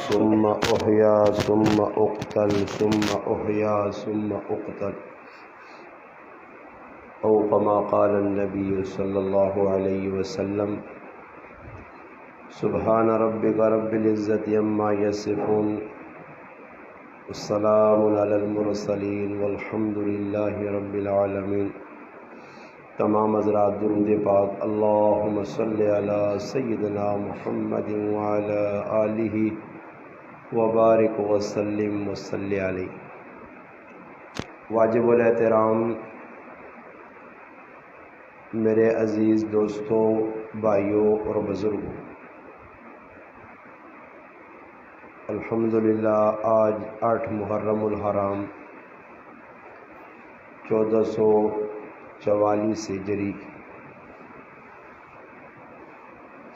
ثم أحيا ثم أقتل ثم أحيا ثم أقتل أو كما قال النبي صلى الله عليه وسلم سبحان ربك رب العزة عما يصفون والسلام على المرسلين والحمد لله رب العالمين۔ تمام حضرات درود پاک اللہم صلی علی سیدنا محمد وعلی آلہ وبارک وسلم وصلی علیہ۔ واجب الاحترام میرے عزیز دوستوں، بھائیوں اور بزرگوں، الحمدللہ آج 8 محرم الحرام 1444 ہجری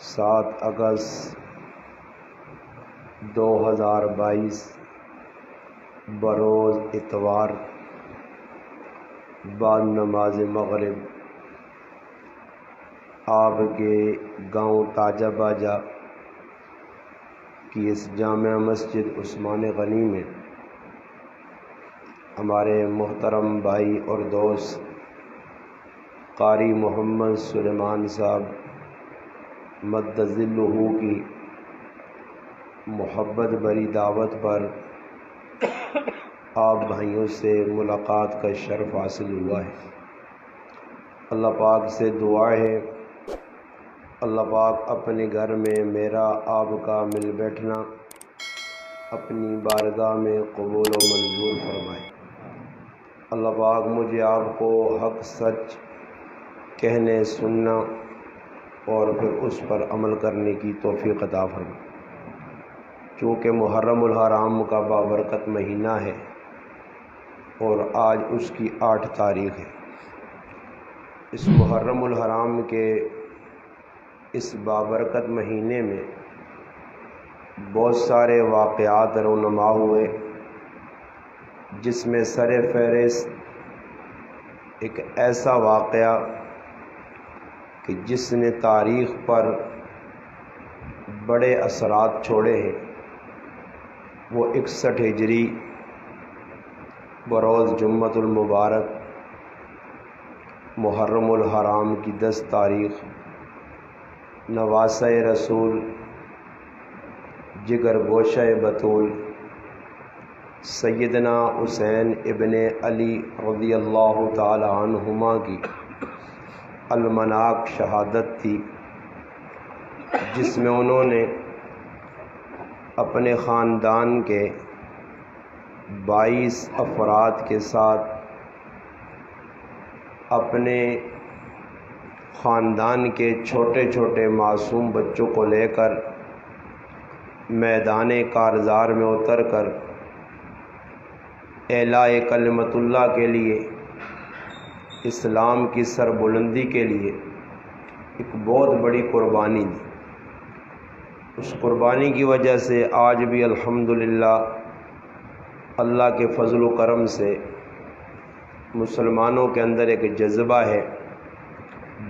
7 اگست 2022 بروز اتوار بعد نماز مغرب آپ کے گاؤں تاجہ باجہ کی اس جامع مسجد عثمان غنی میں ہمارے محترم بھائی اور دوست قاری محمد سلیمان صاحب مد ظلہ کی محبت بری دعوت پر آپ بھائیوں سے ملاقات کا شرف حاصل ہوا ہے۔ اللہ پاک سے دعا ہے اللہ پاک اپنے گھر میں میرا آپ کا مل بیٹھنا اپنی بارگاہ میں قبول و منظور فرمائے۔ اللہ پاک مجھے آپ کو حق سچ کہنے سننا اور پھر اس پر عمل کرنے کی توفیق عطا فرمائے۔ چونکہ محرم الحرام کا بابرکت مہینہ ہے اور آج اس کی 8 تاریخ ہے۔ اس محرم الحرام کے اس بابرکت مہینے میں بہت سارے واقعات رونما ہوئے، جس میں سر فہرست ایک ایسا واقعہ کہ جس نے تاریخ پر بڑے اثرات چھوڑے ہیں، وہ 61 ہجری بروز جمعۃ المبارک محرم الحرام کی 10 تاریخ نواسہ رسول جگر گوشہ بطول سیدنا حسین ابن علی رضی اللہ تعالی عنہما کی المناک شہادت تھی، جس میں انہوں نے اپنے خاندان کے 22 افراد کے ساتھ اپنے خاندان کے چھوٹے چھوٹے معصوم بچوں کو لے کر میدان کارزار میں اتر کر اعلاء کلمت اللہ کے لیے، اسلام کی سربلندی کے لیے ایک بہت بڑی قربانی دی۔ اس قربانی کی وجہ سے آج بھی الحمدللہ اللہ کے فضل و کرم سے مسلمانوں کے اندر ایک جذبہ ہے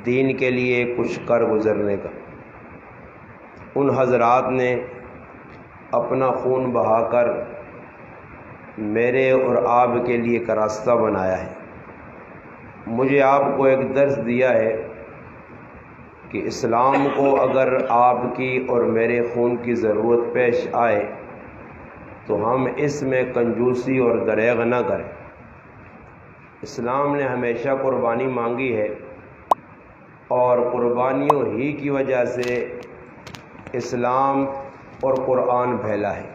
دین کے لیے کچھ کر گزرنے کا۔ ان حضرات نے اپنا خون بہا کر میرے اور آپ کے لیے ایک راستہ بنایا ہے۔ مجھے آپ کو ایک درس دیا ہے کہ اسلام کو اگر آپ کی اور میرے خون کی ضرورت پیش آئے تو ہم اس میں کنجوسی اور دریغ نہ کریں۔ اسلام نے ہمیشہ قربانی مانگی ہے اور قربانیوں ہی کی وجہ سے اسلام اور قرآن پھیلا ہے۔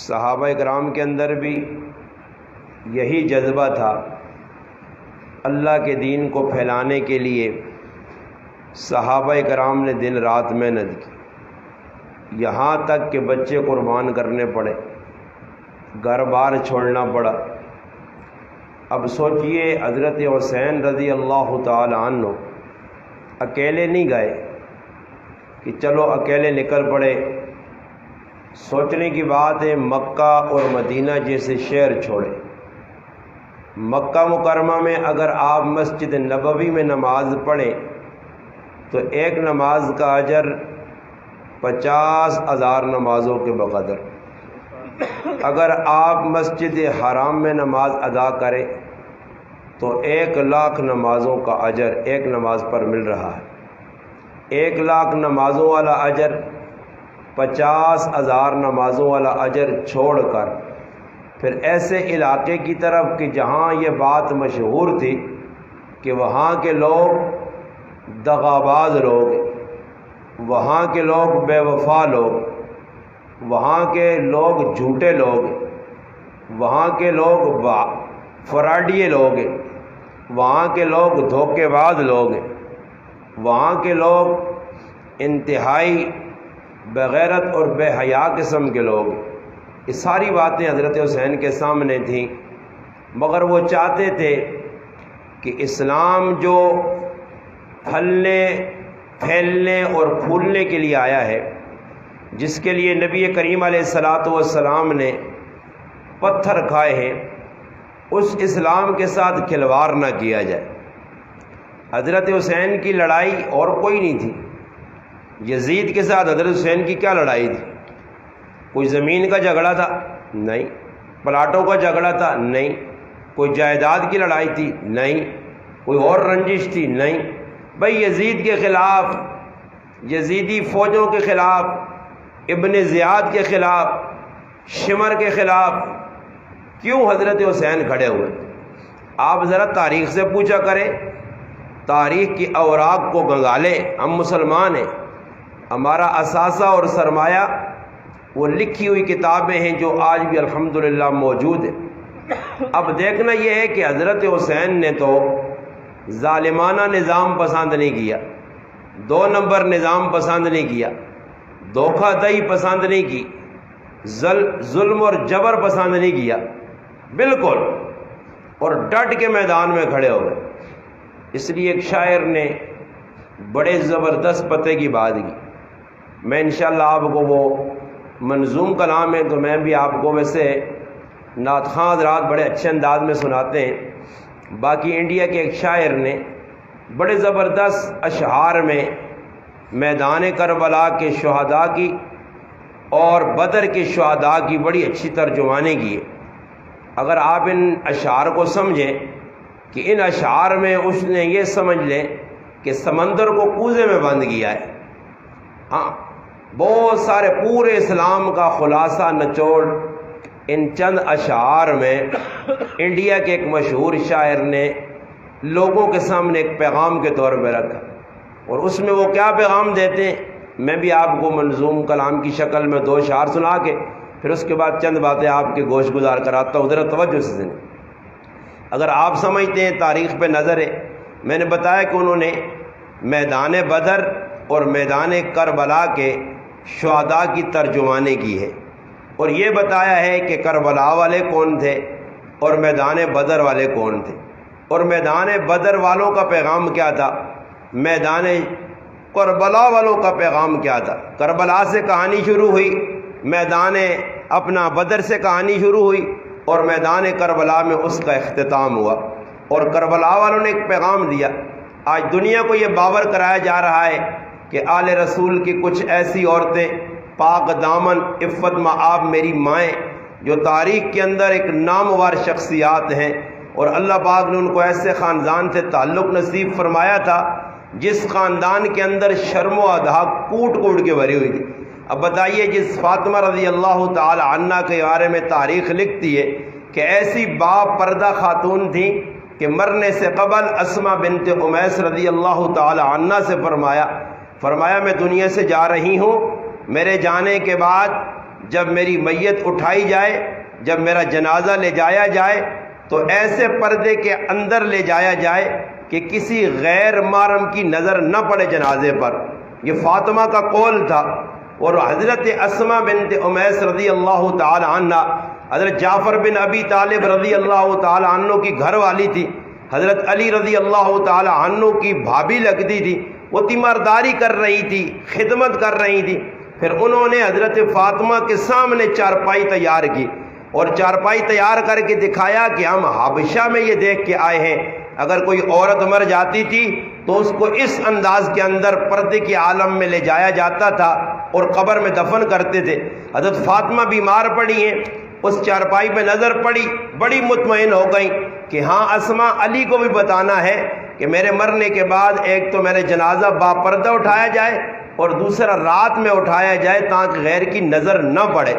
صحابہ کرام کے اندر بھی یہی جذبہ تھا، اللہ کے دین کو پھیلانے کے لیے صحابہ کرام نے دن رات محنت کی، یہاں تک کہ بچے قربان کرنے پڑے، گھر بار چھوڑنا پڑا۔ اب سوچئے حضرت حسین رضی اللہ تعالی عنہ اکیلے نہیں گئے کہ چلو اکیلے نکل پڑے۔ سوچنے کی بات ہے مکہ اور مدینہ جیسے شہر چھوڑے۔ مکہ مکرمہ میں اگر آپ مسجد نبوی میں نماز پڑھیں تو ایک نماز کا اجر 50,000 نمازوں کے بقدر۔ اگر آپ مسجد حرام میں نماز ادا کریں تو 1,00,000 نمازوں کا اجر ایک نماز پر مل رہا ہے۔ 1,00,000 نمازوں والا اجر 50,000 نمازوں والا اجر چھوڑ کر پھر ایسے علاقے کی طرف کہ جہاں یہ بات مشہور تھی کہ وہاں کے لوگ دغاباز لوگ، وہاں کے لوگ بے وفا لوگ، وہاں کے لوگ جھوٹے لوگ، وہاں کے لوگ فراڈیے لوگ، وہاں کے لوگ دھوکے باز لوگ، وہاں کے لوگ انتہائی بغیرت اور بے حیا قسم کے لوگ، یہ ساری باتیں حضرت حسین کے سامنے تھیں، مگر وہ چاہتے تھے کہ اسلام جو پھیلنے اور پھولنے کے لیے آیا ہے، جس کے لیے نبی کریم علیہ الصلاۃ والسلام نے پتھر کھائے ہیں، اس اسلام کے ساتھ کھلواڑ نہ کیا جائے۔ حضرت حسین کی لڑائی اور کوئی نہیں تھی۔ یزید کے ساتھ حضرت حسین کی کیا لڑائی تھی؟ کوئی زمین کا جھگڑا تھا؟ نہیں۔ پلاٹوں کا جھگڑا تھا؟ نہیں۔ کوئی جائیداد کی لڑائی تھی؟ نہیں۔ کوئی اور رنجش تھی؟ نہیں۔ بھائی یزید کے خلاف، یزیدی فوجوں کے خلاف، ابن زیاد کے خلاف، شمر کے خلاف کیوں حضرت حسین کھڑے ہوئے؟ آپ ذرا تاریخ سے پوچھا کریں، تاریخ کی اوراق کو گنگالیں۔ ہم مسلمان ہیں، ہمارا اثاثہ اور سرمایہ وہ لکھی ہوئی کتابیں ہیں جو آج بھی الحمدللہ موجود ہیں۔ اب دیکھنا یہ ہے کہ حضرت حسین نے تو ظالمانہ نظام پسند نہیں کیا، 2 نمبر نظام پسند نہیں کیا، دھوکہ دہی پسند نہیں کی، ظلم اور جبر پسند نہیں کیا بالکل، اور ڈٹ کے میدان میں کھڑے ہو گئے۔ اس لیے ایک شاعر نے بڑے زبردست پتے کی بات کی، میں انشاءاللہ آپ کو وہ منظوم کلام ہے تو میں بھی آپ کو ویسے نعت خواں حضرات بڑے اچھے انداز میں سناتے ہیں۔ باقی انڈیا کے ایک شاعر نے بڑے زبردست اشعار میں میدان کربلا کے شہداء کی اور بدر کے شہداء کی بڑی اچھی ترجمانی کی ہے۔ اگر آپ ان اشعار کو سمجھیں کہ ان اشعار میں اس نے یہ سمجھ لیں کہ سمندر کو کوزے میں بند کیا ہے۔ ہاں، بہت سارے پورے اسلام کا خلاصہ نچوڑ ان چند اشعار میں انڈیا کے ایک مشہور شاعر نے لوگوں کے سامنے ایک پیغام کے طور پہ رکھا، اور اس میں وہ کیا پیغام دیتے ہیں میں بھی آپ کو منظوم کلام کی شکل میں 2 اشعار سنا کے پھر اس کے بعد چند باتیں آپ کے گوش گزار کراتا ہوں، ذرا توجہ سے سنیں۔ اگر آپ سمجھتے ہیں تاریخ پہ نظر ہے، میں نے بتایا کہ انہوں نے میدان بدر اور میدان کربلا کے شہداء کی ترجمانی کی ہے، اور یہ بتایا ہے کہ کربلا والے کون تھے اور میدان بدر والے کون تھے، اور میدان بدر والوں کا پیغام کیا تھا، میدان کربلا والوں کا پیغام کیا تھا۔ کربلا سے کہانی شروع ہوئی، میدان اپنا بدر سے کہانی شروع ہوئی، اور میدان کربلا میں اس کا اختتام ہوا، اور کربلا والوں نے ایک پیغام دیا۔ آج دنیا کو یہ باور کرایا جا رہا ہے کہ آل رسول کی کچھ ایسی عورتیں پاک دامن عفت مآب میری مائیں جو تاریخ کے اندر ایک نامور شخصیات ہیں، اور اللہ پاک نے ان کو ایسے خاندان سے تعلق نصیب فرمایا تھا جس خاندان کے اندر شرم و حیا کوٹ کوٹ کے بھری ہوئی تھی۔ اب بتائیے، جس فاطمہ رضی اللہ تعالی عنہ کے بارے میں تاریخ لکھتی ہے کہ ایسی با پردہ خاتون تھیں کہ مرنے سے قبل اسماء بنت امیس رضی اللہ تعالی عنہ سے فرمایا میں دنیا سے جا رہی ہوں، میرے جانے کے بعد جب میری میت اٹھائی جائے، جب میرا جنازہ لے جایا جائے تو ایسے پردے کے اندر لے جایا جائے کہ کسی غیر محرم کی نظر نہ پڑے جنازے پر۔ یہ فاطمہ کا قول تھا۔ اور حضرت اسماء بنت امیس رضی اللہ تعالی عنہ حضرت جعفر بن ابی طالب رضی اللہ تعالی عنہ کی گھر والی تھی، حضرت علی رضی اللہ تعالی عنہ کی بھابھی لگتی تھی، وہ تیمارداری کر رہی تھی، خدمت کر رہی تھی۔ پھر انہوں نے حضرت فاطمہ کے سامنے چارپائی تیار کی، اور چارپائی تیار کر کے دکھایا کہ ہم حبشہ میں یہ دیکھ کے آئے ہیں، اگر کوئی عورت مر جاتی تھی تو اس کو اس انداز کے اندر پردے کے عالم میں لے جایا جاتا تھا اور قبر میں دفن کرتے تھے۔ حضرت فاطمہ بیمار پڑی ہیں، اس چارپائی پہ نظر پڑی، بڑی مطمئن ہو گئیں کہ ہاں اسماء علی کو بھی بتانا ہے کہ میرے مرنے کے بعد ایک تو میرے جنازہ باپردہ اٹھایا جائے اور دوسرا رات میں اٹھایا جائے تاکہ غیر کی نظر نہ پڑے۔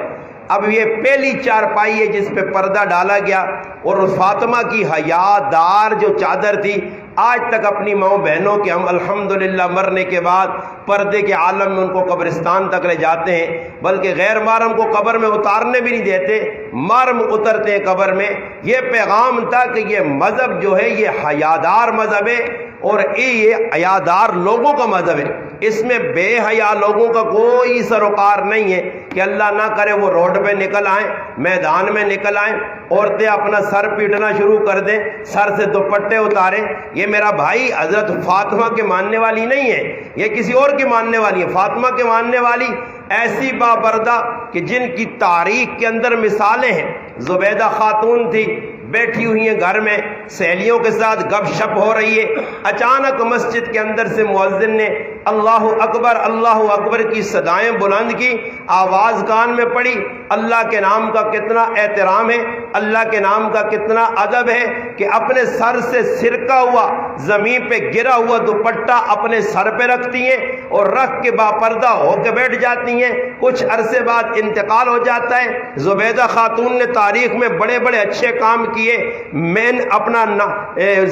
اب یہ پہلی چارپائی ہے جس پہ پردہ ڈالا گیا، اور اس فاطمہ کی حیادار جو چادر تھی، آج تک اپنی ماؤں بہنوں کے ہم الحمدللہ مرنے کے بعد پردے کے عالم میں ان کو قبرستان تک لے جاتے ہیں، بلکہ غیر محرم کو قبر میں اتارنے بھی نہیں دیتے، محرم اترتے ہیں قبر میں۔ یہ پیغام تھا کہ یہ مذہب جو ہے یہ حیادار مذہب ہے، اور یہ حیادار لوگوں کا مذہب ہے، اس میں بے حیا لوگوں کا کوئی سروکار نہیں ہے کہ اللہ نہ کرے وہ روڈ پہ نکل آئیں، میدان میں نکل آئیں، عورتیں اپنا سر پیٹنا شروع کر دیں، سر سے دوپٹے اتاریں۔ یہ میرا بھائی حضرت فاطمہ کے ماننے والی نہیں ہے، یہ کسی اور کی ماننے والی ہے۔ فاطمہ کے ماننے والی ایسی بابردہ کہ جن کی تاریخ کے اندر مثالیں ہیں۔ زبیدہ خاتون تھی، بیٹھی ہوئی ہیں گھر میں، سہیلیوں کے ساتھ گپ شپ ہو رہی ہے، اچانک مسجد کے اندر سے مؤذن نے اللہ اکبر کی صدائیں بلند کی، آواز کان میں پڑی۔ اللہ کے نام کا کتنا احترام ہے، اللہ کے نام کا کتنا ادب ہے کہ اپنے سر سے سرکا ہوا زمین پہ گرا ہوا دوپٹہ اپنے سر پہ رکھتی ہیں اور رکھ کے باپردہ ہو کے بیٹھ جاتی ہیں۔ کچھ عرصے بعد انتقال ہو جاتا ہے۔ زبیدہ خاتون نے تاریخ میں بڑے بڑے اچھے کام کیے، میں نے اپنا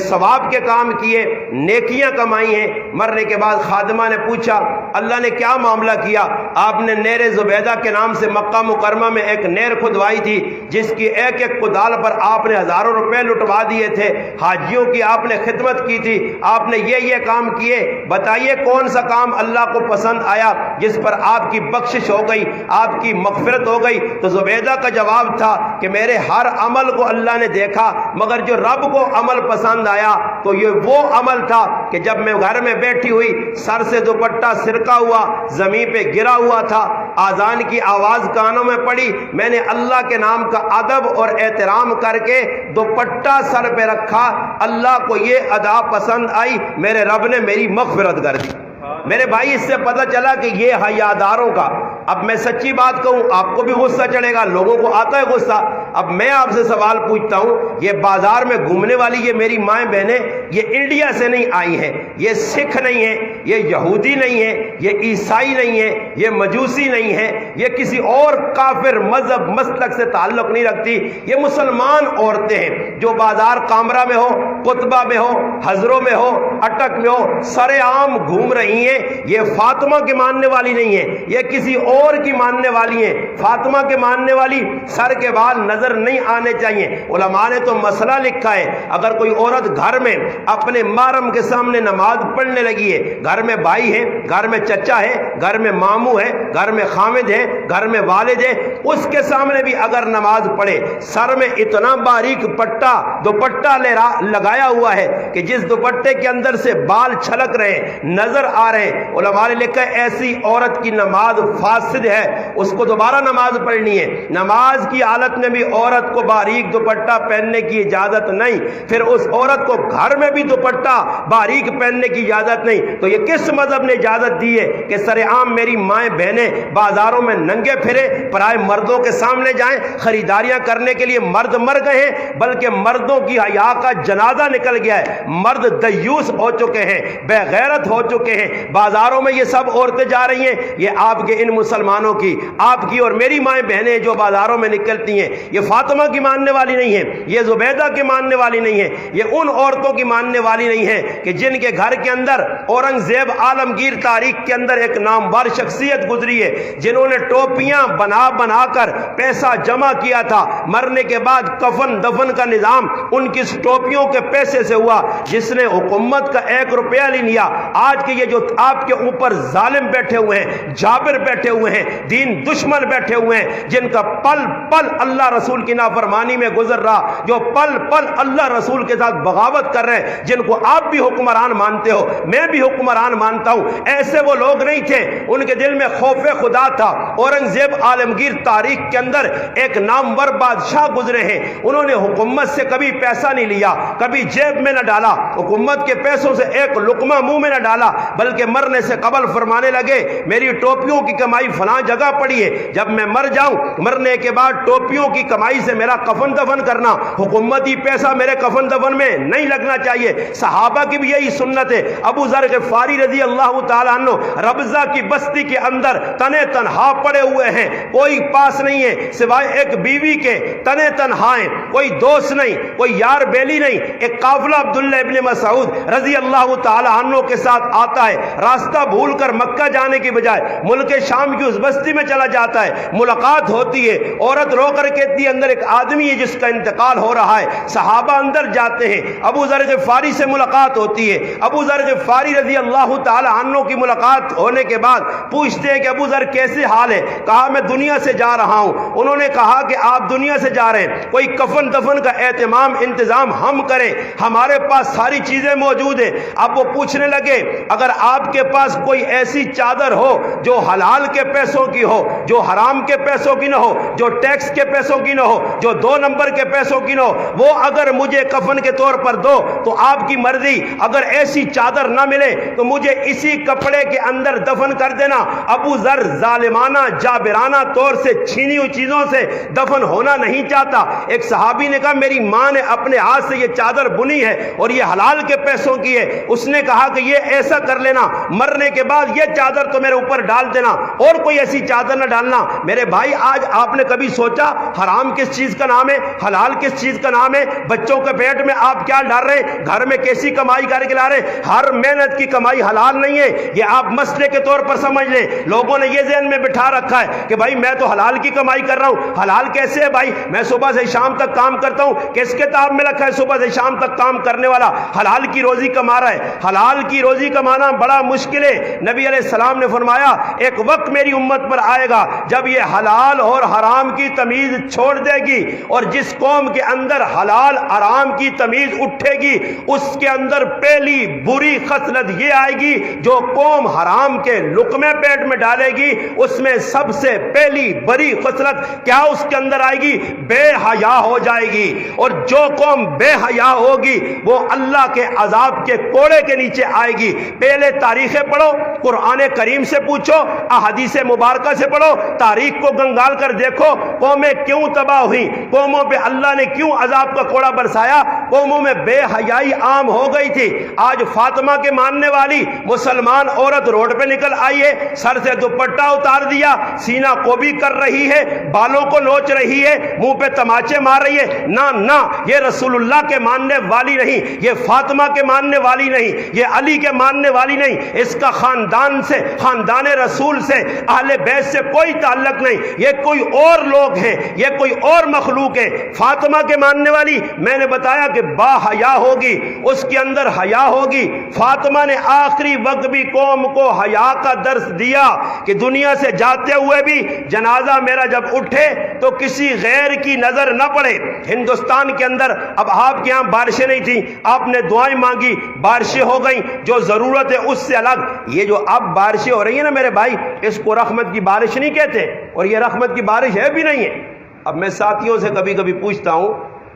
ثواب کے کام کیے، نیکیاں کمائی ہیں۔ مرنے کے بعد خادمہ نے پوچھا اللہ نے کیا معاملہ کیا؟ آپ نے نہر زبیدہ کے نام سے مکہ مکرمہ میں ایک نہر کھدوائی تھی جس کی ایک ایک کدال پر آپ نے ہزاروں روپے لٹوا دیے تھے، حاجیوں کی آپ نے خدمت کی تھی، آپ نے یہ کام کیے، بتائیے کون سا کام اللہ کو پسند آیا جس پر آپ کی بخشش ہو گئی، آپ کی مغفرت ہو گئی؟ تو زبیدہ کا جواب تھا کہ میرے ہر عمل کو اللہ نے دیکھا، مگر جو رب کو عمل پسند آیا تو یہ وہ عمل تھا کہ جب میں گھر میں بیٹھی ہوئی، سر سے دوپٹہ سرکا ہوا زمین پہ گرا ہوا تھا، آذان کی آواز کانوں میں پڑی، میں نے اللہ کے نام کا ادب اور احترام کر کے دوپٹہ سر پہ رکھا، اللہ کو یہ ادا پسند آئی، میرے رب نے میری مغفرت کر دی۔ میرے بھائی اس سے پتہ چلا کہ یہ حیاداروں کا۔ اب میں سچی بات کہوں، آپ کو بھی غصہ چڑھے گا، لوگوں کو آتا ہے غصہ۔ اب میں آپ سے سوال پوچھتا ہوں، یہ بازار میں گھومنے والی یہ میری مائیں بہنیں، یہ انڈیا سے نہیں آئی ہیں، یہ سکھ نہیں ہیں، یہ یہودی نہیں ہیں، یہ عیسائی نہیں ہیں، یہ مجوسی نہیں ہیں، یہ کسی اور کافر مذہب مسلک سے تعلق نہیں رکھتی، یہ مسلمان عورتیں ہیں جو بازار کامرہ میں ہو، قطبہ میں ہو، حضروں میں ہو، اٹک میں ہو، سر عام گھوم رہی ہیں۔ یہ فاطمہ کے ماننے والی نہیں ہے، یہ کسی اور کی ماننے والی ہیں۔ فاطمہ کے ماننے والی سر کے بال نظر نہیں آنے چاہیے۔ علماء نے تو مسئلہ لکھا ہے، اگر کوئی عورت گھر میں اپنے محرم کے سامنے نماز پڑھنے لگی ہے، گھر میں بھائی ہے، گھر میں چچا ہے، گھر میں ماموں ہے، گھر میں خامد ہے، گھر میں والد ہے، اس کے سامنے بھی اگر نماز پڑھے، سر میں اتنا باریک پٹا دوپٹہ لگایا ہوا ہے کہ جس دوپٹے کے اندر سے بال چھلک رہے نظر آ رہے، علماء نے لکھا ہے ایسی عورت کی نماز فاسد ہے، اس کو دوبارہ نماز پڑھنی ہے۔ نماز کی حالت میں بھی عورت کو باریک دوپٹہ پہننے کی اجازت نہیں، پھر اس عورت کو گھر میں بھی دوپٹہ باریک پہننے کی اجازت نہیں۔ تو یہ کس مذہب نے اجازت دی ہے کہ سر عام میری مائیں بہنیں بازاروں میں ننگے پھرے، پرائے مردوں کے سامنے جائیں؟ خریداریاں کرنے کے لیے مرد مر گئے ہیں، بلکہ مردوں کی حیا کا جنازہ نکل گیا ہے۔ مرد دیوس ہو چکے ہیں، بے غیرت ہو چکے ہیں، بازاروں میں یہ سب عورتیں جا رہی ہیں۔ یہ آپ کے ان مسلمانوں کی، آپ کی اور میری مائیں بہنیں جو بازاروں میں نکلتی ہیں، یہ فاطمہ کی ماننے والی نہیں ہیں، یہ زبیدہ کی ماننے والی نہیں ہیں، یہ ان عورتوں کی ماننے والی نہیں ہیں کہ جن کے گھر کے اندر اورنگزیب عالمگیر تاریخ کے اندر ایک نامور شخصیت گزری ہے، جنہوں نے ٹوپیاں بنا بنا کر پیسہ جمع کیا تھا، مرنے کے بعد کفن دفن کا نظام ان کی ٹوپیوں کے پیسے سے ہوا، جس نے حکومت کا 1 روپیہ نہیں لیا۔ آج کے یہ جو آپ کے اوپر ظالم بیٹھے ہوئے ہیں، جابر بیٹھے ہوئے ہیں، دین دشمن بیٹھے ہوئے ہیں، جن کا پل پل اللہ رسول کی نافرمانی میں گزر رہا، جو پل پل اللہ رسول کے ساتھ بغاوت کر رہے ہیں، جن کو آپ بھی حکمران مانتے ہو، میں بھی حکمران مانتا ہوں، ایسے وہ لوگ نہیں تھے، ان کے دل میں خوف خدا تھا۔ اورنگزیب عالمگیر تاریخ کے اندر ایک نامور بادشاہ گزرے ہیں، انہوں نے حکومت سے کبھی پیسہ نہیں لیا، کبھی جیب میں نہ ڈالا، حکومت کے پیسوں سے ایک لقمہ منہ میں نہ ڈالا، بلکہ مرنے سے قبل فرمانے لگے میری ٹوپیوں کی کمائی فلاں جگہ پڑی ہے، جب میں مر جاؤں مرنے کے بعد ٹوپیوں کی کمائی سے میرا کفن دفن کرنا، حکومتی پیسہ میرے کفن دفن میں نہیں لگنا چاہیے۔ صحابہ کی بھی یہی سنت ہے۔ ابو ذر غفاری رضی اللہ تعالیٰ عنہ ربضہ کی بستی کے اندر تنے تنہا پڑے ہوئے ہیں، کوئی پاس نہیں ہے سوائے ایک بیوی کے، تنے تنہا ہیں، کوئی دوست نہیں، کوئی یار بیلی نہیں۔ ایک قافلہ عبداللہ ابن مسعود رضی اللہ تعالیٰ عنہ کے ساتھ آتا ہے، راستہ بھول کر مکہ جانے کی بجائے ملک شام کی اس بستی میں چلا جاتا ہے، ملاقات ہوتی ہے، عورت رو کر کہتی ہے اندر ایک آدمی ہے جس کا انتقال ہو رہا ہے۔ صحابہ اندر جاتے ہیں، ابو ذر غفاری سے ملاقات ہوتی ہے، ابو ذر غفاری رضی اللہ تعالی عنہ کی ملاقات ہونے کے بعد پوچھتے ہیں کہ ابو ذر کیسے حال ہے؟ کہا میں دنیا سے جا رہا ہوں۔ انہوں نے کہا کہ آپ دنیا سے جا رہے ہیں، کوئی کفن دفن کا اہتمام انتظام ہم کریں، ہمارے پاس ساری چیزیں موجود ہیں۔ اب وہ پوچھنے لگے اگر آپ کے پاس کوئی ایسی چادر ہو جو حلال کے پیسوں کی ہو، جو حرام کے پیسوں کی نہ ہو، جو ٹیکس کے پیسوں کی نہ ہو، جو 2 نمبر کے پیسوں کی نہ ہو، وہ اگر مجھے کفن کے طور پر دو تو آپ کی مرضی، اگر ایسی چادر نہ ملے تو مجھے اسی کپڑے کے اندر دفن کر دینا۔ ابو ذر ظالمانہ جابرانہ طور سے چھینی ہوئی چیزوں سے دفن ہونا نہیں چاہتا۔ ایک صحابی نے کہا میری ماں نے اپنے ہاتھ سے یہ چادر بنی ہے اور یہ حلال کے پیسوں کی ہے، اس نے کہا کہ یہ ایسا کر لینا مرنے کے بعد یہ چادر تو میرے اوپر ڈال دینا اور کوئی ایسی چادر نہ ڈالنا۔ میرے بھائی آج آپ نے کبھی سوچا حرام کس چیز کا نام ہے، حلال کس چیز کا نام ہے؟ بچوں کے پیٹ میں آپ کیا ڈال رہے ہیں، گھر میں کیسی کمائی کر کے لا رہے ہیں؟ ہر محنت کی کمائی حلال نہیں ہے، یہ آپ مسئلے کے طور پر سمجھ لیں۔ لوگوں نے یہ ذہن میں بٹھا رکھا ہے کہ بھائی میں تو حلال کی کمائی کر رہا ہوں۔ حلال کیسے ہے بھائی؟ میں صبح سے شام تک کام کرتا ہوں، کس کتاب میں لکھا ہے صبح سے شام تک کام کرنے والا حلال کی روزی کما رہا ہے؟ حلال کی روزی کمانا بڑا مشکل ہے۔ نبی علیہ السلام نے فرمایا ایک وقت میری امت پر آئے گا جب یہ حلال اور حرام کی تمیز چھوڑ دے گی، اور جس قوم کے اندر حلال حرام کی تمیز اٹھے گی اس کے اندر پہلی بری خصلت یہ آئے گی، جو قوم حرام کے لقمے پیٹ میں ڈالے گی اس میں سب سے پہلی بری خصلت کیا اس کے اندر آئے گی؟ بے حیا ہو جائے گی۔ اور جو قوم بے حیا ہوگی وہ اللہ کے عذاب کے کوڑے کے نیچے آئے گی۔ پہلے تاریخیں پڑھو، قرآن کریم سے پوچھو، احادیث مبارکہ سے پڑھو، تاریخ کو گنگال کر دیکھو قومیں کیوں تباہ ہوئی، قوموں پہ اللہ نے کیوں عذاب کا کوڑا برسایا، قوموں میں بے حیائی عام ہو گئی تھی۔ آج فاطمہ کے ماننے والی مسلمان عورت روڈ پہ نکل آئی ہے، سر سے دوپٹہ اتار دیا، سینہ کو بھی کر رہی ہے، بالوں کو نوچ رہی ہے، منہ پہ تماچے مار رہی ہے۔ نہ یہ رسول اللہ کے ماننے والی نہیں، یہ فاطمہ کے ماننے والی نہیں، یہ علی کے ماننے والی نہیں، اس کا خاندان سے، خاندان رسول سے، اہل بیت سے کوئی تعلق نہیں، یہ کوئی اور لوگ ہیں، یہ کوئی اور مخلوق ہے۔ فاطمہ کے ماننے والی میں نے بتایا کہ با حیا ہوگی، اس کے اندر حیا ہوگی۔ فاطمہ نے آخری وقت بھی قوم کو حیا کا درس دیا کہ دنیا سے جاتے ہوئے بھی جنازہ میرا جب اٹھے تو کسی غیر کی نظر نہ پڑے۔ ہندوستان کے اندر اب آپ کے ہاں بارشیں نہیں تھیں، آپ نے دعائیں مانگی، بارشیں ہو گئیں، جو ضرورت ہے اس سے الگ۔ یہ جو اب بارشیں ہو رہی ہیں نا میرے بھائی، اس کو رحمت کی بارش نہیں کہتے، اور یہ رحمت کی بارش ہے بھی نہیں ہے۔ اب میں ساتھیوں سے کبھی کبھی پوچھتا ہوں،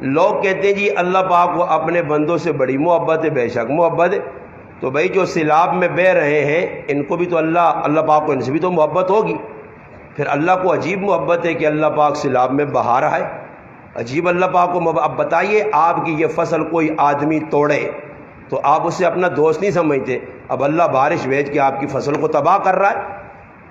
لوگ کہتے ہیں جی اللہ پاک کو اپنے بندوں سے بڑی محبت ہے، بے شک محبت ہے، تو بھائی جو سیلاب میں بہہ رہے ہیں ان کو بھی تو اللہ پاک کو ان سے بھی تو محبت ہوگی۔ پھر اللہ کو عجیب محبت ہے کہ اللہ پاک سیلاب میں بہا رہا ہے، عجیب اللہ پاک کو محبت۔ اب بتائیے آپ کی یہ فصل کوئی آدمی توڑے تو آپ اسے اپنا دوست نہیں سمجھتے، اب اللہ بارش بھیج کے آپ کی فصل کو تباہ کر رہا ہے،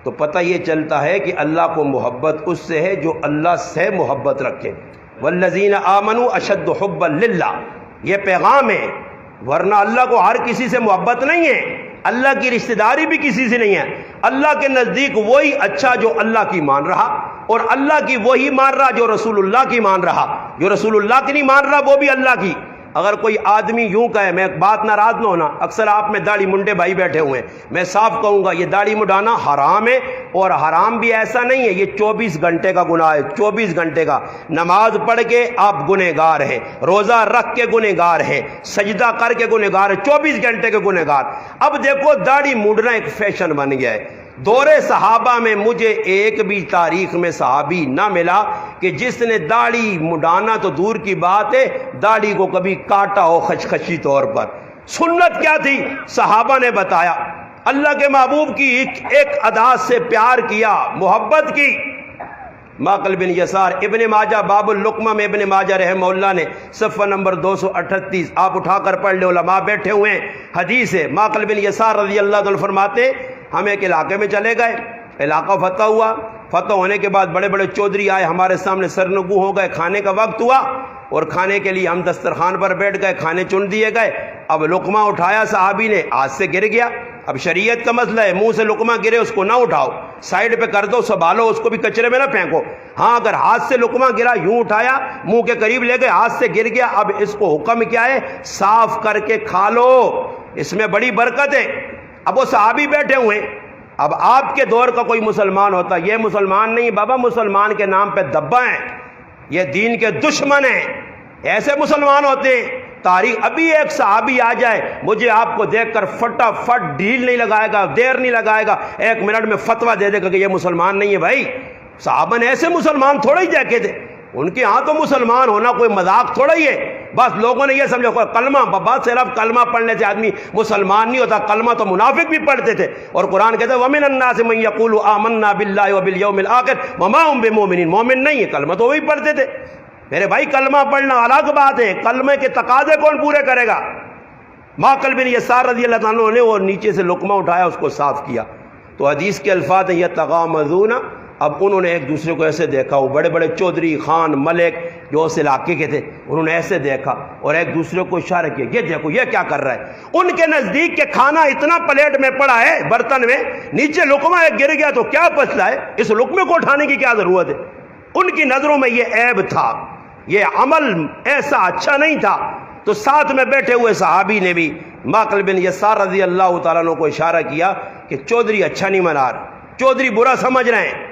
تو پتہ یہ چلتا ہے کہ اللہ کو محبت اس سے ہے جو اللہ سے محبت رکھے۔ والذین آمنوا اشد حبا للہ، یہ پیغام ہے، ورنہ اللہ کو ہر کسی سے محبت نہیں ہے، اللہ کی رشتہ داری بھی کسی سے نہیں ہے۔ اللہ کے نزدیک وہی اچھا جو اللہ کی مان رہا، اور اللہ کی وہی مان رہا جو رسول اللہ کی مان رہا، جو رسول اللہ کی نہیں مان رہا وہ بھی اللہ کی۔ اگر کوئی آدمی یوں کہے، میں ایک بات ناراض نہ ہونا، اکثر آپ میں داڑھی منڈے بھائی بیٹھے ہوئے ہیں، میں صاف کہوں گا یہ داڑھی مڈانا حرام ہے، اور حرام بھی ایسا نہیں ہے، یہ 24 گھنٹے کا گناہ ہے، 24 گھنٹے کا۔ نماز پڑھ کے آپ گنہگار ہیں، روزہ رکھ کے گنہگار ہیں، سجدہ کر کے گنہگار ہیں، 24 گھنٹے کے گنہگار۔ اب دیکھو داڑھی مڈنا ایک فیشن بن گیا ہے۔ دور صحابہ میں مجھے ایک بھی تاریخ میں صحابی نہ ملا کہ جس نے داڑھی مڈانا تو دور کی بات ہے، داڑھی کو کبھی کاٹا ہو خشخشی طور پر۔ سنت کیا تھی؟ صحابہ نے بتایا، اللہ کے محبوب کی ایک ادا سے پیار کیا، محبت کی۔ معقل بن یسار، ابن ماجہ باب اللقمہ میں ابن ماجہ رحمہ اللہ نے صفحہ نمبر 238، آپ اٹھا کر پڑھ لیں، علماء بیٹھے ہوئے ہیں، حدیث ہے۔ معقل بن یسار رضی اللہ عنہ فرماتے ہم ایک علاقے میں چلے گئے، علاقہ فتح ہوا، فتح ہونے کے بعد بڑے بڑے چودھری آئے، ہمارے سامنے سرنگو ہو گئے، کھانے کا وقت ہوا اور کھانے کے لیے ہم دسترخوان پر بیٹھ گئے، کھانے چن دیے گئے۔ اب لقمہ اٹھایا صحابی نے، ہاتھ سے گر گیا۔ اب شریعت کا مسئلہ ہے، منہ سے لقمہ گرے اس کو نہ اٹھاؤ، سائڈ پہ کر دو، سنبھالو اس کو، بھی کچرے میں نہ پھینکو۔ ہاں اگر ہاتھ سے لقمہ گرا، یوں اٹھایا، منہ کے قریب لے گئے، ہاتھ سے گر گیا، اب اس کو حکم کیا ہے؟ صاف کر کے کھا لو، اس میں بڑی برکت ہے۔ اب وہ صحابی بیٹھے ہوئے، اب آپ کے دور کا کوئی مسلمان ہوتا، یہ مسلمان نہیں بابا، مسلمان کے نام پہ دبا ہیں، یہ دین کے دشمن ہیں، ایسے مسلمان ہوتے ہیں۔ تاریخ ابھی ایک صحابی آ جائے، مجھے آپ کو دیکھ کر فٹافٹ ڈھیل نہیں لگائے گا، دیر نہیں لگائے گا، 1 منٹ میں فتویٰ دے دے گا کہ یہ مسلمان نہیں ہے۔ بھائی صحابہ نے ایسے مسلمان تھوڑا ہی دیکھے تھے، ان کے ہاں تو مسلمان ہونا کوئی مذاق تھوڑا ہی ہے۔ بس لوگوں نے یہ سمجھا کوئی کلمہ، بابا صرف کلمہ پڑھنے سے آدمی مسلمان نہیں ہوتا، کلمہ تو منافق بھی پڑھتے تھے، اور قرآن کہتا ہے وَمِنَ النَّاسِ مَن يَقُولُ آمَنَّا بِاللَّهِ وَبِالْيَوْمِ الْآخِرِ وَمَا هُم بِمُؤْمِنِينَ، مومن نہیں ہے، کلمہ تو وہی پڑھتے تھے۔ میرے بھائی کلمہ پڑھنا الگ بات ہے، کلمے کے تقاضے کون پورے کرے گا؟ معقل بن یسار رضی اللہ عنہ نے وہ نیچے سے لقمہ اٹھایا، اس کو صاف کیا، تو حدیث کے الفاظ ہیں یتغامزون۔ اب انہوں نے ایک دوسرے کو ایسے دیکھا، وہ بڑے بڑے چودھری، خان، ملک جو اس علاقے کے تھے، انہوں نے ایسے دیکھا اور ایک دوسرے کو اشارہ کیا، یہ دیکھو یہ کیا کر رہا ہے۔ ان کے نزدیک کے کھانا اتنا پلیٹ میں پڑا ہے، برتن میں، نیچے لقمہ ایک گر گیا تو کیا پچھلا ہے، اس لقمے کو اٹھانے کی کیا ضرورت ہے؟ ان کی نظروں میں یہ عیب تھا، یہ عمل ایسا اچھا نہیں تھا۔ تو ساتھ میں بیٹھے ہوئے صحابی نے بھی معقل بن یسار رضی اللہ تعالیٰ عنہ کو اشارہ کیا کہ چودھری اچھا نہیں منا رہا، چودھری برا سمجھ رہے ہیں۔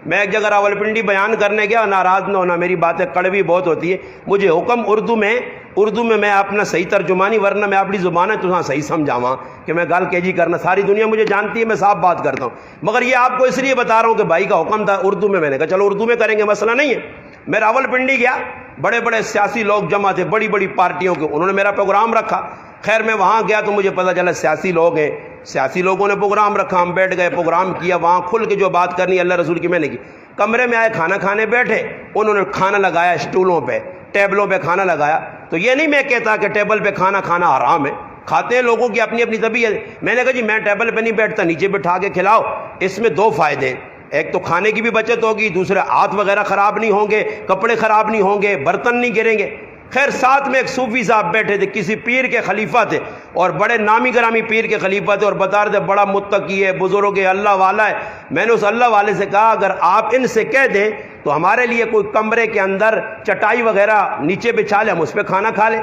میں ایک جگہ راولپنڈی بیان کرنے گیا، ناراض نہ ہونا، میری باتیں کڑوی بہت ہوتی ہے، مجھے حکم اردو میں میں اپنا صحیح ترجمہ نہیں، ورنہ میں اپنی زبان ہے تو ہاں صحیح سمجھاواں کہ میں گل کیجی کرنا، ساری دنیا مجھے جانتی ہے، میں صاف بات کرتا ہوں، مگر یہ آپ کو اس لیے بتا رہا ہوں کہ بھائی کا حکم تھا اردو میں نے کہا چلو اردو میں کریں گے، مسئلہ نہیں ہے۔ میں راولپنڈی گیا، بڑے بڑے سیاسی لوگ جمع تھے، بڑی بڑی پارٹیوں کے، انہوں نے میرا پروگرام رکھا۔ خیر میں وہاں گیا تو مجھے پتہ چلا سیاسی لوگ ہیں، سیاسی لوگوں نے پروگرام رکھا، ہم بیٹھ گئے، پروگرام کیا، وہاں کھل کے جو بات کرنی اللہ رسول کی میں نے کی۔ کمرے میں آئے، کھانا کھانے بیٹھے، انہوں نے کھانا لگایا اسٹولوں پہ، ٹیبلوں پہ کھانا لگایا۔ تو یہ نہیں میں کہتا کہ ٹیبل پہ کھانا کھانا حرام ہے، کھاتے ہیں لوگوں کی اپنی اپنی طبیعت۔ میں نے کہا جی میں ٹیبل پہ نہیں بیٹھتا، نیچے بٹھا کے کھلاؤ۔ اس میں 2 فائدے ہیں، ایک تو کھانے کی بھی بچت ہوگی، دوسرے ہاتھ وغیرہ خراب نہیں ہوں گے، کپڑے خراب نہیں ہوں گے، برتن نہیں گریں گے۔ خیر ساتھ میں ایک صوفی صاحب بیٹھے تھے، کسی پیر کے خلیفہ تھے، اور بڑے نامی گرامی پیر کے خلیفہ تھے، اور بتا رہے تھے بڑا متقی ہے، بزرگ ہے، اللہ والا ہے۔ میں نے اس اللہ والے سے کہا اگر آپ ان سے کہہ دیں تو ہمارے لیے کوئی کمرے کے اندر چٹائی وغیرہ نیچے بچھا لیں، ہم اس پہ کھانا کھا لیں۔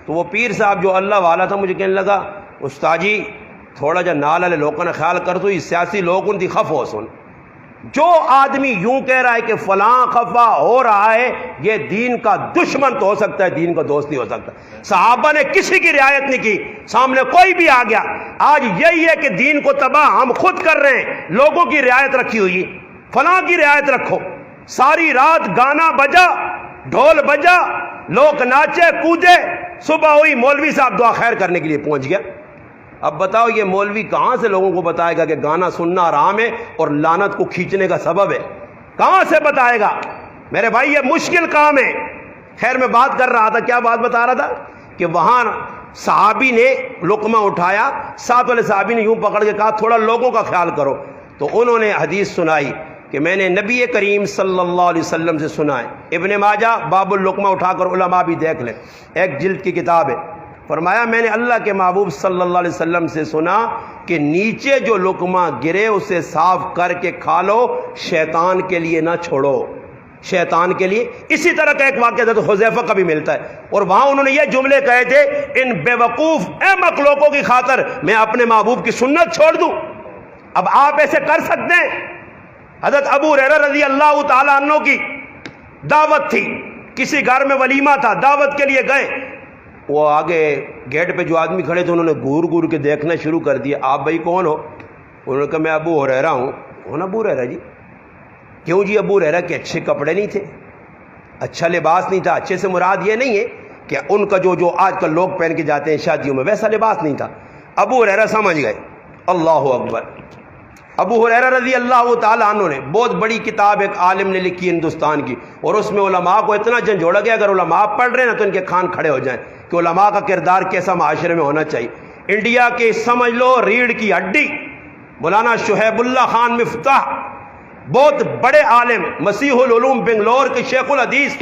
تو وہ پیر صاحب جو اللہ والا تھا مجھے کہنے لگا استاد جی تھوڑا جا نال والے لوگوں نے خیال کر تو، یہ سیاسی لوگ ان کی خف ہو سن۔ جو آدمی یوں کہہ رہا ہے کہ فلاں خفا ہو رہا ہے، یہ دین کا دشمن تو ہو سکتا ہے، دین کا دوست نہیں ہو سکتا۔ صحابہ نے کسی کی رعایت نہیں کی، سامنے کوئی بھی آ گیا۔ آج یہی ہے کہ دین کو تباہ ہم خود کر رہے ہیں، لوگوں کی رعایت رکھی ہوئی، فلاں کی رعایت رکھو، ساری رات گانا بجا، ڈھول بجا، لوگ ناچے کودے، صبح ہوئی مولوی صاحب دعا خیر کرنے کے لیے پہنچ گیا۔ اب بتاؤ یہ مولوی کہاں سے لوگوں کو بتائے گا کہ گانا سننا حرام ہے اور لعنت کو کھینچنے کا سبب ہے؟ کہاں سے بتائے گا؟ میرے بھائی یہ مشکل کام ہے۔ خیر میں بات کر رہا تھا، کیا بات بتا رہا تھا کہ وہاں صحابی نے لقمہ اٹھایا، ساتھ والے صحابی نے یوں پکڑ کے کہا تھوڑا لوگوں کا خیال کرو۔ تو انہوں نے حدیث سنائی کہ میں نے نبی کریم صلی اللہ علیہ وسلم سے سنا ہے، ابن ماجہ باب اللقمہ اٹھا کر علماء بھی دیکھ لیں، ایک جلد کی کتاب ہے۔ فرمایا میں نے اللہ کے محبوب صلی اللہ علیہ وسلم سے سنا کہ نیچے جو لقمہ گرے اسے صاف کر کے کھا لو، شیطان کے لیے نہ چھوڑو، شیطان کے لیے۔ اسی طرح کا ایک واقعہ حضرت حذیفہ کا بھی ملتا ہے، اور وہاں انہوں نے یہ جملے کہے تھے، ان بے وقوف احمق لوگوں کی خاطر میں اپنے محبوب کی سنت چھوڑ دوں؟ اب آپ ایسے کر سکتے ہیں؟ حضرت ابو ہریرہ رضی اللہ تعالیٰ عنہ کی دعوت تھی، کسی گھر میں ولیمہ تھا، دعوت کے لیے گئے، وہ آگے گیٹ پہ جو آدمی کھڑے تھے انہوں نے گور گور کے دیکھنا شروع کر دیا، آپ بھائی کون ہو؟ انہوں نے کہا میں ابو ہریرہ ہوں۔ کون ابو ہریرہ جی؟ کیوں جی؟ ابو ہریرہ کے اچھے کپڑے نہیں تھے، اچھا لباس نہیں تھا۔ اچھے سے مراد یہ نہیں ہے کہ ان کا جو آج کل لوگ پہن کے جاتے ہیں شادیوں میں، ویسا لباس نہیں تھا۔ ابو ہریرہ سمجھ گئے، اللہ اکبر۔ ابو ہریرہ رضی اللہ تعالیٰ عنہ نے بہت بڑی کتاب ایک عالم نے لکھی ہندوستان کی، اور اس میں علماء کو اتنا جھنجھوڑا گیا، اگر علماء پڑھ رہے ہیں نا تو ان کے کان کھڑے ہو جائیں کہ علماء کا کردار کیسا معاشرے میں ہونا چاہیے۔ انڈیا کے سمجھ لو ریڑھ کی ہڈی مولانا شہیب اللہ خان مفتاح، بہت بڑے عالم، مسیح العلوم بنگلور کے شیخ الحدیث،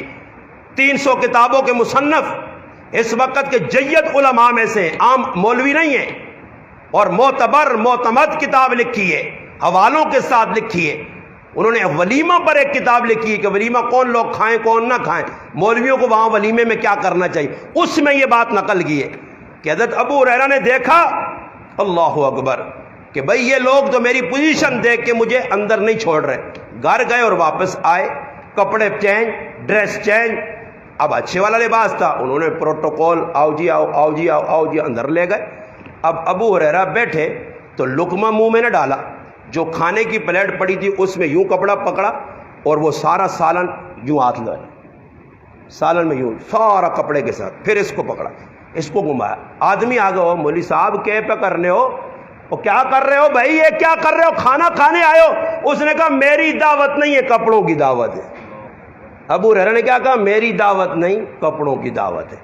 300 کتابوں کے مصنف، اس وقت کے جید علماء میں سے، عام مولوی نہیں ہے، اور معتبر معتمد کتاب لکھی ہے، حوالوں کے ساتھ لکھی ہے۔ انہوں نے ولیمہ پر ایک کتاب لکھی ہے کہ ولیمہ کون لوگ کھائیں کون نہ کھائیں، مولویوں کو وہاں ولیمے میں کیا کرنا چاہیے۔ اس میں یہ بات نقل کی ہے کہ حضرت ابو ہریرہ نے دیکھا، اللہ اکبر، کہ بھئی یہ لوگ تو میری پوزیشن دیکھ کے مجھے اندر نہیں چھوڑ رہے۔ گھر گئے اور واپس آئے، کپڑے چینج، ڈریس چینج، اب اچھے والا لباس تھا، انہوں نے پروٹوکول، آؤ جی آؤ، آؤ جی آؤ، آؤ جی، اندر لے گئے۔ اب ابو ہریرہ بیٹھے تو لقمہ منہ میں نہ ڈالا، جو کھانے کی پلیٹ پڑی تھی اس میں یوں کپڑا پکڑا، اور وہ سارا سالن یوں ہاتھ لگایا، سالن میں یوں سارا کپڑے کے ساتھ، پھر اس کو پکڑا، اس کو گھمایا۔ آدمی آگے ہو، مولوی صاحب کیا پہ کرنے ہو؟ وہ کیا کر رہے ہو بھائی، یہ کیا کر رہے ہو؟ کھانا کھانے آئے ہو؟ اس نے کہا میری دعوت نہیں ہے، کپڑوں کی دعوت ہے۔ ابو ہریرہ نے کیا کہا؟ میری دعوت نہیں، کپڑوں کی دعوت ہے۔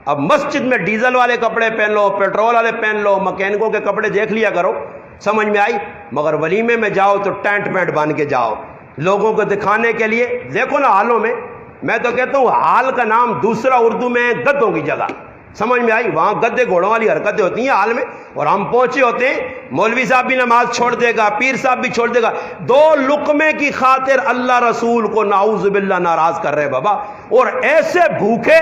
اب مسجد میں ڈیزل والے کپڑے پہن لو، پیٹرول والے پہن لو، مکینکوں کے کپڑے دیکھ لیا کرو، سمجھ میں آئی؟ مگر ولیمے میں جاؤ تو ٹینٹ پینٹ باندھ کے جاؤ، لوگوں کو دکھانے کے لیے۔ دیکھو نا حالوں میں، میں تو کہتا ہوں حال کا نام دوسرا اردو میں گدوں کی جگہ، سمجھ میں آئی؟ وہاں گدے گھوڑوں والی حرکتیں ہوتی ہیں حال میں، اور ہم پہنچے ہوتے ہیں، مولوی صاحب بھی نماز چھوڑ دے گا، پیر صاحب بھی چھوڑ دے گا، 2 لقمے کی خاطر اللہ رسول کو نعوذ باللہ ناراض کر رہے بابا، اور ایسے بھوکے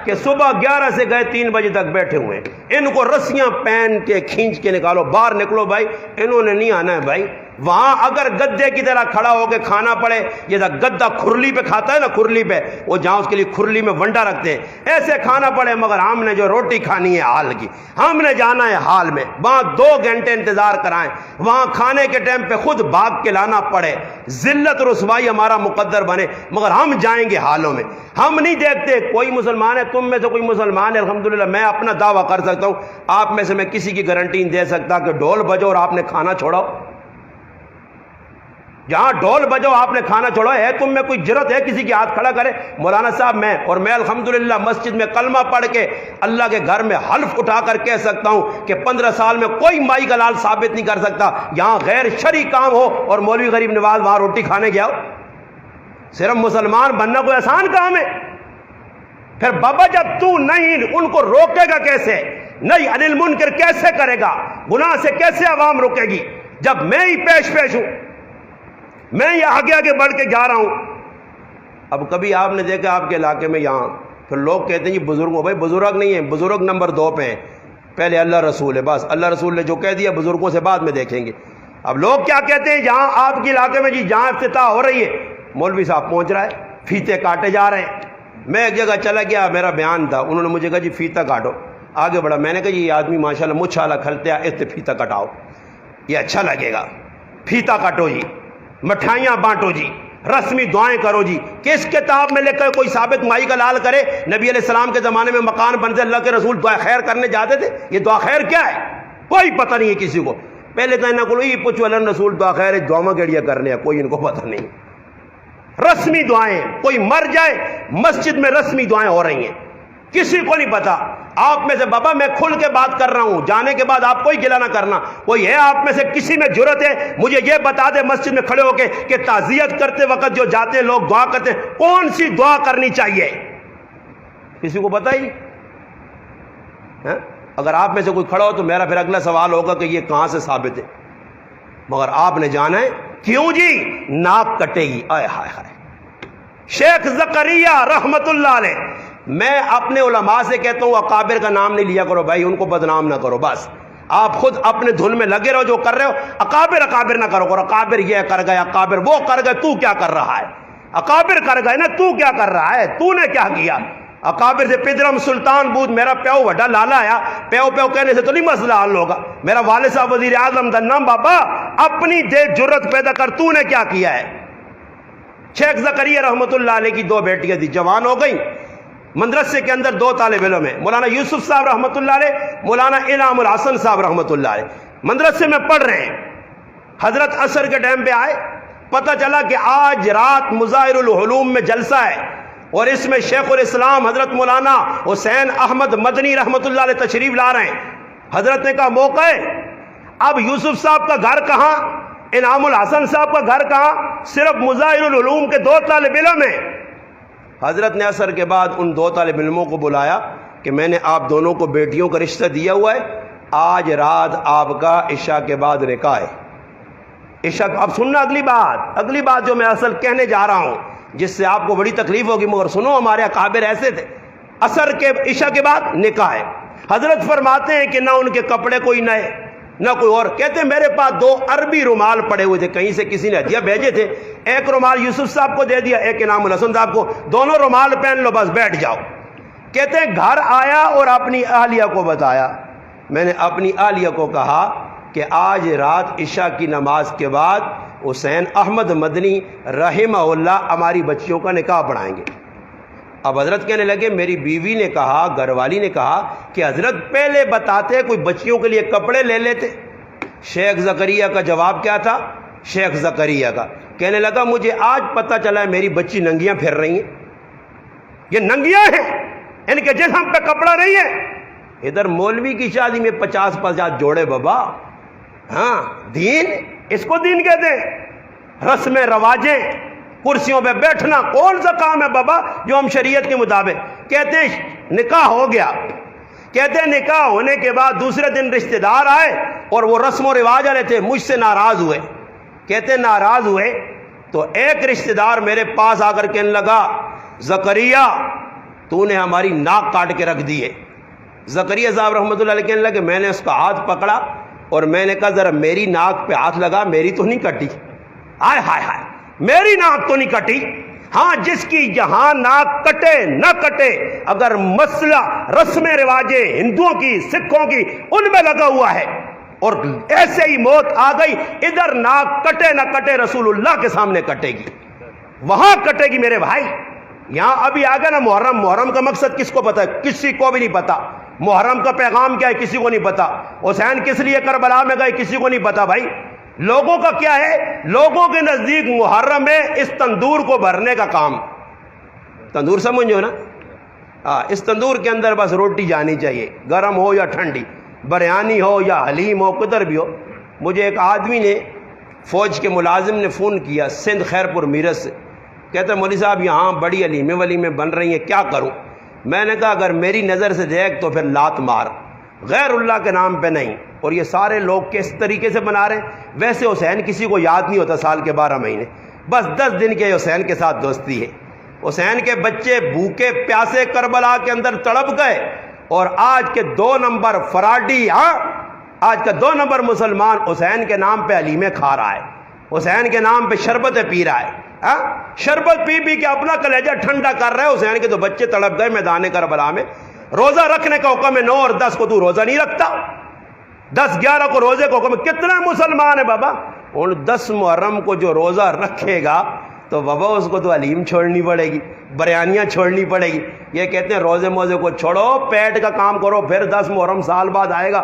کہ صبح 11 سے گئے 3 بجے تک بیٹھے ہوئے ہیں۔ ان کو رسیاں پہن کے کھینچ کے نکالو، باہر نکلو بھائی، انہوں نے نہیں آنا ہے بھائی۔ وہاں اگر گدے کی طرح کھڑا ہو کے کھانا پڑے، جیسا گدا کھرلی پہ کھاتا ہے نا، کھرلی پہ وہ جہاں اس کے لیے کھرلی میں ونڈا رکھتے ہیں، ایسے کھانا پڑے، مگر ہم نے جو روٹی کھانی ہے حال کی، ہم نے جانا ہے حال میں، وہاں 2 گھنٹے انتظار کرائیں، وہاں کھانے کے ٹائم پہ خود بھاگ کے لانا پڑے، ذلت رسوائی ہمارا مقدر بنے، مگر ہم جائیں گے حالوں میں۔ ہم نہیں دیکھتے کوئی مسلمان ہے، تم میں سے کوئی مسلمان ہے، الحمدللہ میں اپنا دعویٰ کر سکتا ہوں، آپ میں سے میں کسی کی گارنٹی نہیں دے سکتا کہ ڈھول بجو اور آپ نے کھانا چھوڑاؤ۔ جہاں ڈھول بجو آپ نے کھانا چھوڑا ہے، تم میں کوئی جرت ہے کسی کی ہاتھ کھڑا کرے؟ مولانا صاحب میں الحمدللہ مسجد میں کلمہ پڑھ کے اللہ کے گھر میں حلف اٹھا کر کہہ سکتا ہوں کہ 15 سال میں کوئی مائی کا لال ثابت نہیں کر سکتا یہاں غیر شرعی کام ہو اور مولوی غریب نواز وہاں روٹی کھانے گیا ہو۔ صرف مسلمان بننا کوئی آسان کام ہے؟ پھر بابا جب تو نہیں ان کو روکے گا کیسے؟ نہیں عن المنکر کیسے کرے گا؟ گناہ سے کیسے عوام روکے گی جب میں ہی پیش ہوں، میں یہ آگے بڑھ کے جا رہا ہوں؟ اب کبھی آپ نے دیکھا آپ کے علاقے میں یہاں پھر لوگ کہتے ہیں جی بزرگوں، بھائی بزرگ نہیں ہیں، بزرگ نمبر 2 پہ ہیں، پہلے اللہ رسول ہے، بس اللہ رسول نے جو کہہ دیا بزرگوں سے بعد میں دیکھیں گے۔ اب لوگ کیا کہتے ہیں جہاں آپ کے علاقے میں جی جہاں افتتاح ہو رہی ہے مولوی صاحب پہنچ رہا ہے، فیتے کاٹے جا رہے ہیں۔ میں ایک جگہ چلا گیا، میرا بیان تھا، انہوں نے مجھے کہا جی فیتا کاٹو، آگے بڑھا، میں نے کہا جی یہ آدمی ماشاءاللہ مجھ والا کھلتے ہیں، اس سے فیتا کٹاؤ، یہ اچھا لگے گا، فیتا کاٹو جی، مٹھائیاں بانٹو جی، رسمی دعائیں کرو جی۔ کس کتاب میں لکھا ہے کوئی ثابت مائی کا لال کرے؟ نبی علیہ السلام کے زمانے میں مکان بنتے اللہ کے رسول دعا خیر کرنے جاتے تھے، یہ دعا خیر کیا ہے کوئی پتہ نہیں ہے کسی کو۔ پہلے تو انہوں کو یہ پوچھو اللہ رسول دعا خیر دعا گڑیا کرنے ہیں، کوئی ان کو پتہ نہیں۔ رسمی دعائیں، کوئی مر جائے مسجد میں رسمی دعائیں ہو رہی ہیں، کسی کو نہیں پتا۔ آپ میں سے بابا میں کھل کے بات کر رہا ہوں، جانے کے بعد آپ کوئی گلہ نہ کرنا، کوئی ہے آپ میں سے کسی میں جرت ہے مجھے یہ بتا دے مسجد میں کھڑے ہو کے کہ تعزیت کرتے وقت جو جاتے ہیں لوگ دعا کرتے ہیں کون سی دعا کرنی چاہیے؟ کسی کو پتہ ہی؟ اگر آپ میں سے کوئی کھڑا ہو تو میرا پھر اگلا سوال ہوگا کہ یہ کہاں سے ثابت ہے، مگر آپ نے جانا ہے کیوں جی؟ ناک کٹے گی، آئے ہائے ہائے، شیخ زکریا رحمت اللہ علیہ، میں اپنے علماء سے کہتا ہوں اکابر کا نام نہیں لیا کرو بھائی، ان کو بدنام نہ کرو، بس آپ خود اپنے دھن میں لگے رہو، جو کر رہے ہو اکابر نہ کرو، اکابر یہ کر گئے، اکابر وہ کر گئے، تو کیا کر رہا ہے؟ اکابر کر گئے نا، تو کیا کر رہا ہے؟ تو نے کیا کیا؟ اکابر سے پدرم سلطان بود میرا پیو وڈا لالا آیا، پیو پیو کہنے سے تو نہیں مسئلہ حل ہوگا، میرا والد صاحب وزیر اعظم دنم بابا اپنی جرت پیدا کر، تو نے کیا کیا ہے؟ شیخ زکریا رحمت اللہ علیہ کی دو بیٹیاں تھی، جوان ہو گئی، مدرسے کے اندر دو طالب علم ہیں، مولانا یوسف صاحب رحمت اللہ علیہ، مولانا انعام الحسن صاحب رحمت اللہ علیہ، مدرسے میں پڑھ رہے ہیں۔ حضرت عصر کے ٹائم پہ آئے، پتہ چلا کہ آج رات مظاہر العلوم میں جلسہ ہے اور اس میں شیخ الاسلام حضرت مولانا حسین احمد مدنی رحمت اللہ علیہ تشریف لا رہے ہیں۔ حضرت نے کہا موقع ہے، اب یوسف صاحب کا گھر کہاں، انعام الحسن صاحب کا گھر کہاں، صرف مظاہر العلوم کے دو طالب علم ہیں۔ حضرت نے عصر کے بعد ان دو طالب علموں کو بلایا کہ میں نے آپ دونوں کو بیٹیوں کا رشتہ دیا ہوا ہے، آج رات آپ کا عشاء کے بعد نکاح ہے۔ عشاء، اب سننا اگلی بات جو میں اصل کہنے جا رہا ہوں، جس سے آپ کو بڑی تکلیف ہوگی، مگر سنو، ہمارے اکابر ایسے تھے، عصر کے عشاء کے بعد نکاح ہے۔ حضرت فرماتے ہیں کہ نہ ان کے کپڑے کوئی نئے نہ کوئی اور، کہتے ہیں میرے پاس دو عربی رومال پڑے ہوئے تھے، کہیں سے کسی نے ہدیہ بھیجے تھے، ایک رومال یوسف صاحب کو دے دیا، ایک انعام الحسن صاحب کو، دونوں رومال پہن لو بس بیٹھ جاؤ۔ کہتے ہیں گھر آیا اور اپنی اہلیہ کو بتایا، میں نے اپنی اہلیہ کو کہا کہ آج رات عشاء کی نماز کے بعد حسین احمد مدنی رحمہ اللہ ہماری بچیوں کا نکاح پڑھائیں گے۔ اب حضرت کہنے لگے، میری بیوی نے کہا، گھر والی نے کہا کہ حضرت پہلے بتاتے کوئی بچیوں کے لیے کپڑے لے لیتے۔ شیخ زکریا کا جواب کیا تھا؟ شیخ زکریا کا کہنے لگا، مجھے آج پتہ چلا ہے میری بچی ننگیاں پھر رہی ہیں، یہ ننگیاں ہیں، ان کے جسم پہ کپڑا نہیں ہے۔ ادھر مولوی کی شادی میں 50 جوڑے بابا، ہاں دین، اس کو دین کہتے ہیں؟ رسم رواجیں، کرسیوں پہ بیٹھنا کون سا کام ہے بابا جو ہم شریعت کے مطابق؟ کہتے ہیں نکاح ہو گیا، کہتے ہیں نکاح ہونے کے بعد دوسرے دن رشتہ دار آئے اور وہ رسم و رواج والے تھے، مجھ سے ناراض ہوئے۔ کہتے ہیں ناراض ہوئے تو ایک رشتہ دار میرے پاس آ کر کہنے لگا، زکریا تو نے ہماری ناک کاٹ کے رکھ دی ہے۔ زکریا صاحب رحمۃ اللہ علیہ کہنے لگے، میں نے اس کا ہاتھ پکڑا اور میں نے کہا ذرا میری ناک پہ ہاتھ لگا، میری تو نہیں کٹی۔ ہائے ہائے ہائے، میری ناک تو نہیں کٹی۔ ہاں جس کی جہاں ناک کٹے نہ کٹے، اگر مسئلہ رسم رواجیں ہندوؤں کی سکھوں کی ان میں لگا ہوا ہے اور ایسے ہی موت آ گئی، ادھر ناک کٹے نہ کٹے رسول اللہ کے سامنے کٹے گی، وہاں کٹے گی میرے بھائی۔ یہاں ابھی آ گیا نا محرم، محرم کا مقصد کس کو پتا ہے؟ کسی کو بھی نہیں پتا۔ محرم کا پیغام کیا ہے؟ کسی کو نہیں پتا۔ حسین کس لیے کربلا میں گئے؟ کسی کو نہیں پتا بھائی۔ لوگوں کا کیا ہے؟ لوگوں کے نزدیک محرم ہے اس تندور کو بھرنے کا کام۔ تندور سمجھو نا، اس تندور کے اندر بس روٹی جانی چاہیے، گرم ہو یا ٹھنڈی، بریانی ہو یا حلیم ہو، کدھر بھی ہو۔ مجھے ایک آدمی نے، فوج کے ملازم نے فون کیا سندھ خیرپور میرٹھ سے، کہتا ہے مولوی صاحب یہاں بڑی ولیمے بن رہی ہیں، کیا کروں؟ میں نے کہا اگر میری نظر سے دیکھ تو پھر لات مار، غیر اللہ کے نام پہ نہیں۔ اور یہ سارے لوگ کس طریقے سے بنا رہے ہیں؟ ویسے حسین کسی کو یاد نہیں ہوتا سال کے 12 مہینے، بس 10 دن کے حسین کے ساتھ دوستی ہے۔ حسین کے بچے بھوکے پیاسے کربلا کے اندر تڑپ گئے اور آج کے 2 نمبر فراڈی، آج کا 2 نمبر مسلمان حسین کے نام پہ حلیمے کھا رہا ہے، حسین کے نام پہ شربتیں پی رہا ہے، شربت پی پی کے اپنا کلیجہ ٹھنڈا کر رہا ہے۔ حسین کے تو بچے تڑپ گئے میدان کربلا میں۔ روزہ رکھنے کا حکم ہے 9 اور 10 کو، تو روزہ نہیں رکھتا، 10 11 کو روزے کو حکم ہے۔ کتنے مسلمان ہیں بابا؟ اور 10 محرم کو جو روزہ رکھے گا تو بابا اس کو تو حلیم چھوڑنی پڑے گی، بریانیاں چھوڑنی پڑے گی۔ یہ کہتے ہیں روزے موزے کو چھوڑو، پیٹ کا کام کرو، پھر 10 محرم سال بعد آئے گا۔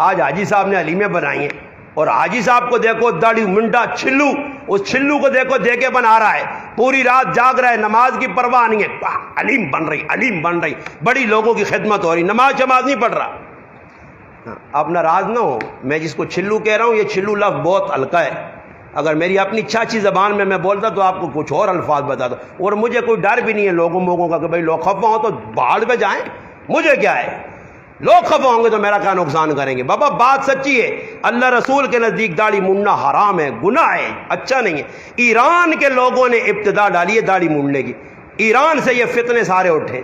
آج حاجی صاحب نے حلیمیں بنائی ہیں اور حاجی صاحب کو دیکھو داڑھی منڈا چھلو، اس چھلو کو دیکھو دے کے بنا رہا ہے، پوری رات جاگ رہا ہے، نماز کی پرواہ نہیں ہے، حلیم بن رہی، حلیم بن رہی، بڑی لوگوں کی خدمت ہو رہی، نماز نہیں پڑھ رہا۔ آپ ناراض نہ ہو، میں جس کو چھلو کہہ رہا ہوں، یہ چھلو لفظ بہت ہلکا ہے، اگر میری اپنی چھاچی زبان میں بولتا تو آپ کو کچھ اور الفاظ بتاتا، اور مجھے کوئی ڈر بھی نہیں ہے لوگوں کا کہ بھائی لوگ خفا ہوں تو بھاڑ پہ جائیں، مجھے کیا ہے۔ لوگ خفا ہوں گے تو میرا کیا نقصان کریں گے؟ بابا بات سچی ہے، اللہ رسول کے نزدیک داڑھی مونڈنا حرام ہے، گناہ ہے، اچھا نہیں ہے۔ ایران کے لوگوں نے ابتدا ڈالی ہے داڑھی مونڈنے کی، ایران سے یہ فتنے سارے اٹھے،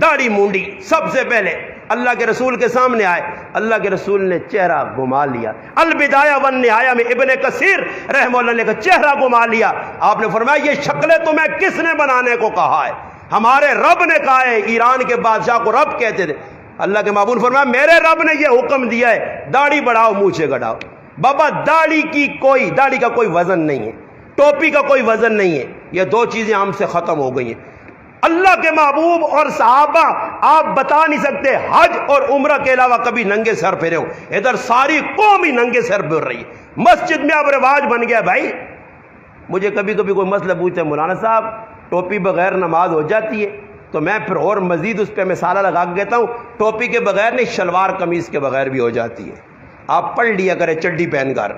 داڑھی مونڈی سب سے پہلے اللہ کے رسول کے سامنے آئے، اللہ کے رسول نے چہرہ گھما لیا۔ البدایہ والنہایہ میں ابن کثیر رحمہ اللہ نے کہا چہرہ گھما لیا۔ آپ نے فرمایا یہ شکلیں تمہیں کس نے بنانے کو کہا ہے؟ ہمارے رب نے کہا ہے، ایران کے بادشاہ کو رب کہتے تھے۔ اللہ کے معبود فرمایا میرے رب نے یہ حکم دیا ہے داڑھی بڑھاؤ مونچھیں گڑھاؤ۔ بابا داڑھی کا کوئی وزن نہیں ہے، ٹوپی کا کوئی وزن نہیں ہے، یہ دو چیزیں ہم سے ختم ہو گئی ہیں۔ اللہ کے محبوب اور صحابہ آپ بتا نہیں سکتے حج اور عمرہ کے علاوہ کبھی ننگے سر پھرے ہو، ادھر ساری قوم ہی ننگے سر پھر رہی ہے، مسجد میں اب رواج بن گیا۔ بھائی مجھے کبھی کبھی کوئی مسئلہ پوچھتے ہیں مولانا صاحب ٹوپی بغیر نماز ہو جاتی ہے، تو میں پھر اور مزید اس پہ مثالہ لگا کے کہتا ہوں ٹوپی کے بغیر نہیں، شلوار قمیص کے بغیر بھی ہو جاتی ہے۔ آپ پڑھ لیا کرے چڈی پہن کر،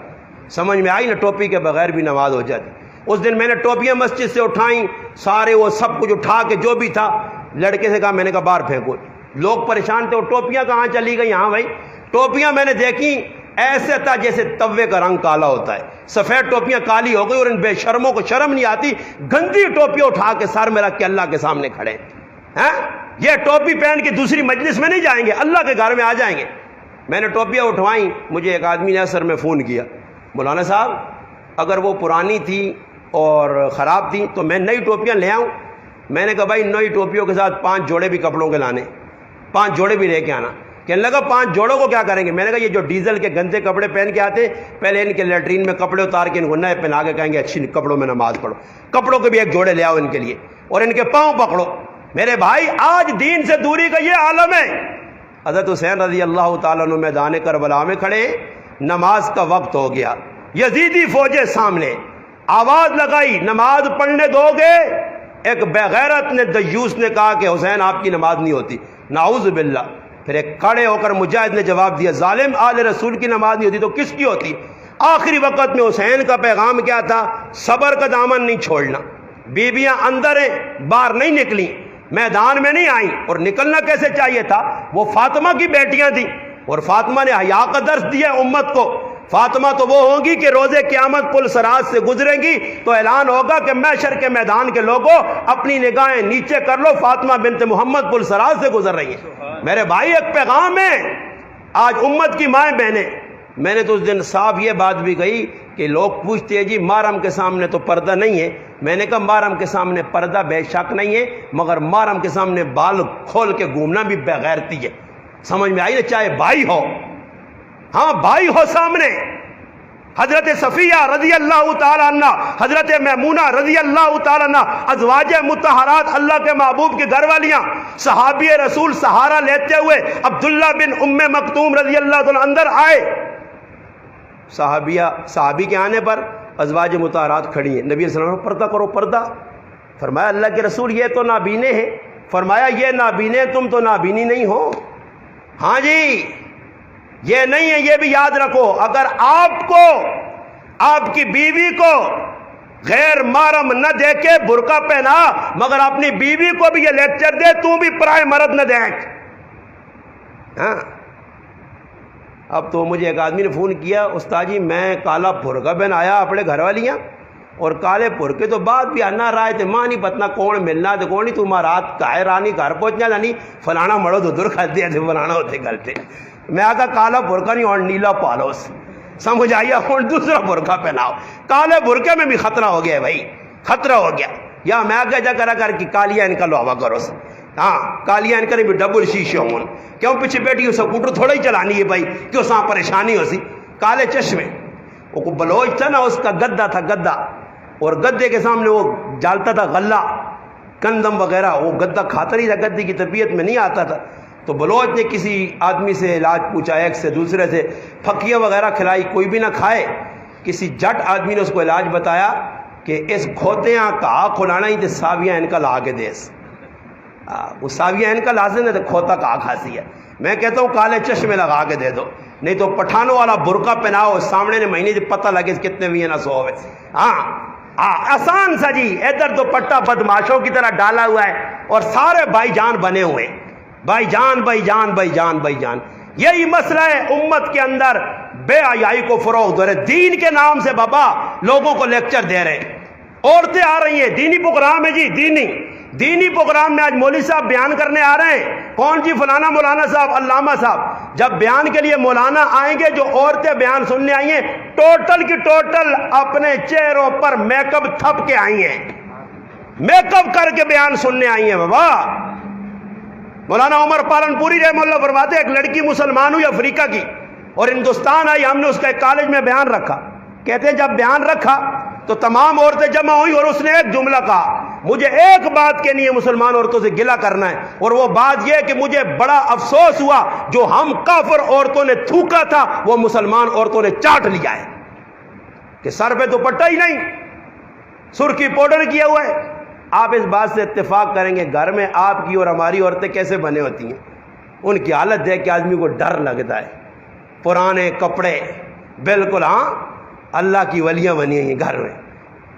سمجھ میں آئی نا، ٹوپی کے بغیر بھی نماز ہو جاتی۔ اس دن میں نے ٹوپیاں مسجد سے اٹھائیں، سارے وہ سب کچھ اٹھا کے جو بھی تھا لڑکے سے کہا، میں نے کہا باہر پھینکو۔ لوگ پریشان تھے وہ ٹوپیاں کہاں چلی گئی؟ ہاں بھائی ٹوپیاں میں نے دیکھی ایسے تھا جیسے توے کا رنگ کالا ہوتا ہے، سفید ٹوپیاں کالی ہو گئی، اور ان بے شرموں کو شرم نہیں آتی، گندی ٹوپیاں اٹھا کے سر میں رکھ کے اللہ کے سامنے کھڑے ہیں۔ یہ ٹوپی پہن کے دوسری مجلس میں نہیں جائیں گے، اللہ کے گھر میں آ جائیں گے۔ میں نے ٹوپیاں اٹھوائیں، مجھے ایک آدمی نے اثر میں فون کیا، مولانا صاحب اگر وہ پرانی تھی اور خراب تھی تو میں نئی ٹوپیاں لے آؤں؟ میں نے کہا بھائی نئی ٹوپیوں کے ساتھ 5 جوڑے بھی کپڑوں کے لانے، 5 جوڑے بھی لے کے آنا۔ کہنے لگا 5 جوڑوں کو کیا کریں گے؟ میں نے کہا یہ جو ڈیزل کے گندے کپڑے پہن کے آتے پہلے ان کے لیٹرین میں کپڑے اتار کے ان کو نئے پہنا کے کہیں گے اچھی کپڑوں میں نماز پڑھو، کپڑوں کے بھی ایک جوڑے لے آؤ ان کے لیے، اور ان کے پاؤں پکڑو۔ میرے بھائی آج دین سے دوری کا یہ عالم ہے۔ حضرت حسین رضی اللہ تعالیٰ عنہ میدان کربلا میں کھڑے، نماز کا وقت ہو گیا، یزیدی فوجیں سامنے، آواز لگائی نماز پڑھنے دو گے؟ ایک بغیرت نے دیوس نے کہا کہ حسین آپ کی نماز نہیں ہوتی، نعوذ باللہ۔ پھر ایک کھڑے ہو کر مجاہد نے جواب دیا ظالم آل رسول کی نماز نہیں ہوتی تو کس کی ہوتی؟ آخری وقت میں حسین کا پیغام کیا تھا؟ صبر کا دامن نہیں چھوڑنا۔ بیویاں اندر ہیں، باہر نہیں نکلی، میدان میں نہیں آئیں، اور نکلنا کیسے چاہیے تھا؟ وہ فاطمہ کی بیٹیاں تھیں، اور فاطمہ نے حیا کا درس دیا امت کو۔ فاطمہ تو وہ ہوں گی کہ روز قیامت پل صراط سے گزریں گی تو اعلان ہوگا کہ محشر کے میدان کے لوگوں اپنی نگاہیں نیچے کر لو، فاطمہ بنت محمد پل صراط سے گزر رہی ہیں۔ میرے بھائی ایک پیغام ہے آج امت کی مائیں بہنیں۔ میں نے تو اس دن صاحب یہ بات بھی کہی کہ لوگ پوچھتے ہیں جی محرم کے سامنے تو پردہ نہیں ہے، میں نے کہا محرم کے سامنے پردہ بے شک نہیں ہے، مگر محرم کے سامنے بال کھول کے گھومنا بھی بے غیرتی ہے۔ سمجھ میں آئی نا؟ چاہے بھائی ہو، ہاں بھائی ہو سامنے، حضرت صفیہ رضی اللہ تعالیٰ عنہ، حضرت میمونہ رضی اللہ تعالیٰ عنہ، ازواج مطہرات اللہ کے محبوب کی گھر والیاں، صحابی رسول سہارا لیتے ہوئے عبداللہ بن ام مکتوم رضی اللہ تعالیٰ اندر آئے۔ صحابی کے آنے پر ازواج مطہرات کھڑی ہیں، نبی صلی اللہ علیہ وسلم پردہ کرو پردہ۔ فرمایا اللہ کے رسول یہ تو نابینے ہیں۔ فرمایا یہ نابینے، تم تو نابینی نہیں ہو۔ ہاں جی یہ نہیں ہے، یہ بھی یاد رکھو، اگر آپ کو آپ کی بیوی کو غیر محرم نہ دیکھے برقع پہنا، مگر اپنی بیوی کو بھی یہ لیکچر دے تو بھی پرائے مرد نہ دیکھ۔ ہاں اب تو مجھے ایک آدمی نے فون کیا، استاد جی میں کالا برقع پہن آیا اپنے گھر والیاں، اور کالے برقعے تو بعد بھی آنا رائے تھے ماں نہیں پتنا کون ملنا تھے کون نہیں، تم رات کائے رانی گھر پہنچنا لانی فلانا مڑو تو دور کھا دیا تھے فلانا ہوتے گلتے۔ میں آگا کالا برقع نہیں اور نیلا پالوس، سمجھ آئیے، اور دوسرا برقع پہناؤ۔ کالے برقعے میں بھی خطرہ ہو گیا بھائی، خطرہ ہو گیا۔ یا میں آگے جا کر کہ کالیاں ان کا لوہا کرو، ہاں کالیاں ان کا بھی ڈبل شیشے ہوں، کیوں پیچھے بیٹھی سکوٹر تھوڑا ہی چلانی ہے بھائی، کیوں ساں پریشانی ہو سی۔ کالے چشمے، وہ بلوچ تھا نا، اس کا گدا تھا گدا، اور گدے کے سامنے وہ ڈالتا تھا غلہ کندم وغیرہ، وہ گدا کھاتا نہیں تھا، گدے کی طبیعت میں نہیں آتا تھا۔ تو بلوچ نے کسی آدمی سے علاج پوچھا، ایک سے دوسرے سے، پھکیاں وغیرہ کھلائی، کوئی بھی نہ کھائے۔ کسی جٹ آدمی نے اس کو علاج بتایا کہ اس کھوتیاں کہا کھلانا ہی تے ساویاں ان کا لا کے دیس، وہ ساویاں ان کا لازم ہے تو کھوتا کہا کھاسی ہے۔ میں کہتا ہوں کالے چشمے لگا کے دے دو، نہیں تو پٹھانوں والا برقع پہناؤ، سامنے نے مہینے سے پتہ لگے کتنے بھی نہ سو ہے۔ ہاں آسان سا جی، ادھر تو پٹا بدماشوں کی طرح ڈالا ہوا ہے اور سارے بھائی جان بنے ہوئے۔ بھائی جان بھائی جان بھائی جان بھائی جان، یہی مسئلہ ہے امت کے اندر، بے حیائی کو فروغ دے رہے، دین کے نام سے بابا لوگوں کو لیکچر دے رہے، عورتیں آ رہی ہیں، دینی پروگرام ہے جی، دینی پروگرام میں آج مولوی صاحب بیان کرنے آ رہے ہیں، کون جی؟ فلانا مولانا صاحب، علامہ صاحب، جب بیان کے لیے مولانا آئیں گے، جو عورتیں بیان سننے آئی ہیں ٹوٹل کی ٹوٹل اپنے چہروں پر میک اپ تھپ کے آئی ہیں، میک اپ کر کے بیان سننے آئی ہیں بابا۔ مولانا عمر پالن پوری رحمہ اللہ فرماتے ایک لڑکی مسلمان ہوئی افریقہ کی اور ہندوستان آئی، ہم نے اس کا ایک کالج میں بیان رکھا، کہتے ہیں جب بیان رکھا تو تمام عورتیں جمع ہوئی اور اس نے ایک جملہ کہا، مجھے ایک بات کہنی ہے، مسلمان عورتوں سے گلہ کرنا ہے، اور وہ بات یہ کہ مجھے بڑا افسوس ہوا جو ہم کافر عورتوں نے تھوکا تھا وہ مسلمان عورتوں نے چاٹ لیا ہے، کہ سر پہ دوپٹہ ہی نہیں، سرخی پاؤڈر کیا ہوا ہے۔ آپ اس بات سے اتفاق کریں گے گھر میں آپ کی اور ہماری عورتیں کیسے بنے ہوتی ہیں، ان کی حالت دیکھ کے آدمی کو ڈر لگتا ہے، پرانے کپڑے، بالکل ہاں اللہ کی ولیاں بنی ہیں گھر میں،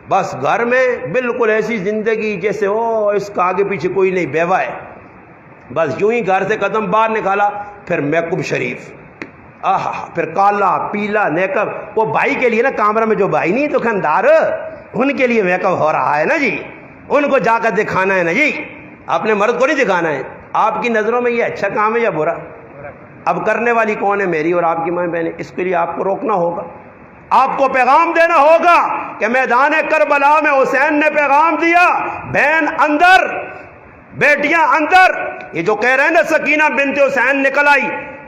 بس گھر میں بالکل ایسی زندگی جیسے اس کا آگے پیچھے کوئی نہیں، بیوہ ہے، بس یوں ہی گھر سے قدم باہر نکالا پھر میک اپ شریف، پھر کالا پیلا میک اپ، وہ بھائی کے لیے نا، کامرہ میں جو بھائی نہیں دکاندار، ان کے لیے میک اپ ہو رہا ہے نا جی، ان کو جا کر دکھانا ہے نا جی، اپنے مرد کو نہیں دکھانا ہے۔ آپ کی نظروں میں یہ اچھا کام ہے یا برا؟ اب کرنے والی کون ہے؟ میری اور آپ کی ماں بہنیں، اس کے لیے آپ کو روکنا ہوگا، آپ کو پیغام دینا ہوگا کہ میدان کربلا میں حسین نے پیغام دیا، بہن اندر، بیٹیاں اندر، یہ جو کہہ رہے ہیں نا سکینہ بنت حسین نکل آئی،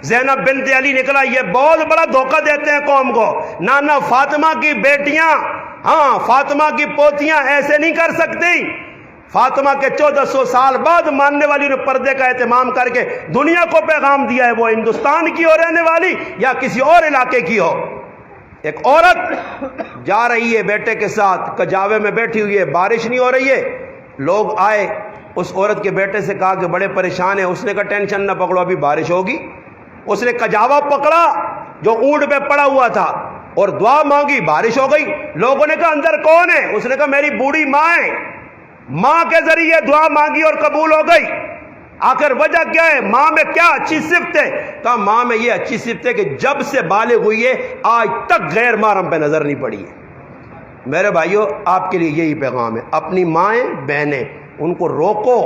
زینب بنت علی نکل آئی، یہ بہت بڑا دھوکہ دیتے ہیں قوم کو، نانا فاطمہ کی بیٹیاں، ہاں فاطمہ کی پوتیاں ایسے نہیں کر سکتی، فاطمہ کے 1400 سال بعد ماننے والی نے پردے کا اہتمام کر کے دنیا کو پیغام دیا ہے، وہ ہندوستان کی ہو رہنے والی یا کسی اور علاقے کی ہو۔ ایک عورت جا رہی ہے بیٹے کے ساتھ، کجاوے میں بیٹھی ہوئی ہے، بارش نہیں ہو رہی ہے، لوگ آئے، اس عورت کے بیٹے سے کہا کہ بڑے پریشان ہیں، اس نے کہا ٹینشن نہ پکڑو، ابھی بارش ہوگی۔ اس نے کجاوا پکڑا جو اونٹ پہ پڑا ہوا تھا اور دعا مانگی، بارش ہو گئی۔ لوگوں نے کہا اندر کون ہے؟ اس نے کہا میری بوڑھی ماں ہے، ماں کے ذریعے دعا مانگی اور قبول ہو گئی۔ آخر وجہ کیا ہے؟ ماں میں کیا اچھی صفت ہے؟ کہا ماں میں یہ اچھی صفت ہے کہ جب سے بالغ ہوئی ہے آج تک غیر محرم پہ نظر نہیں پڑی ہے۔ میرے بھائیوں، آپ کے لیے یہی پیغام ہے، اپنی مائیں بہنیں ان کو روکو،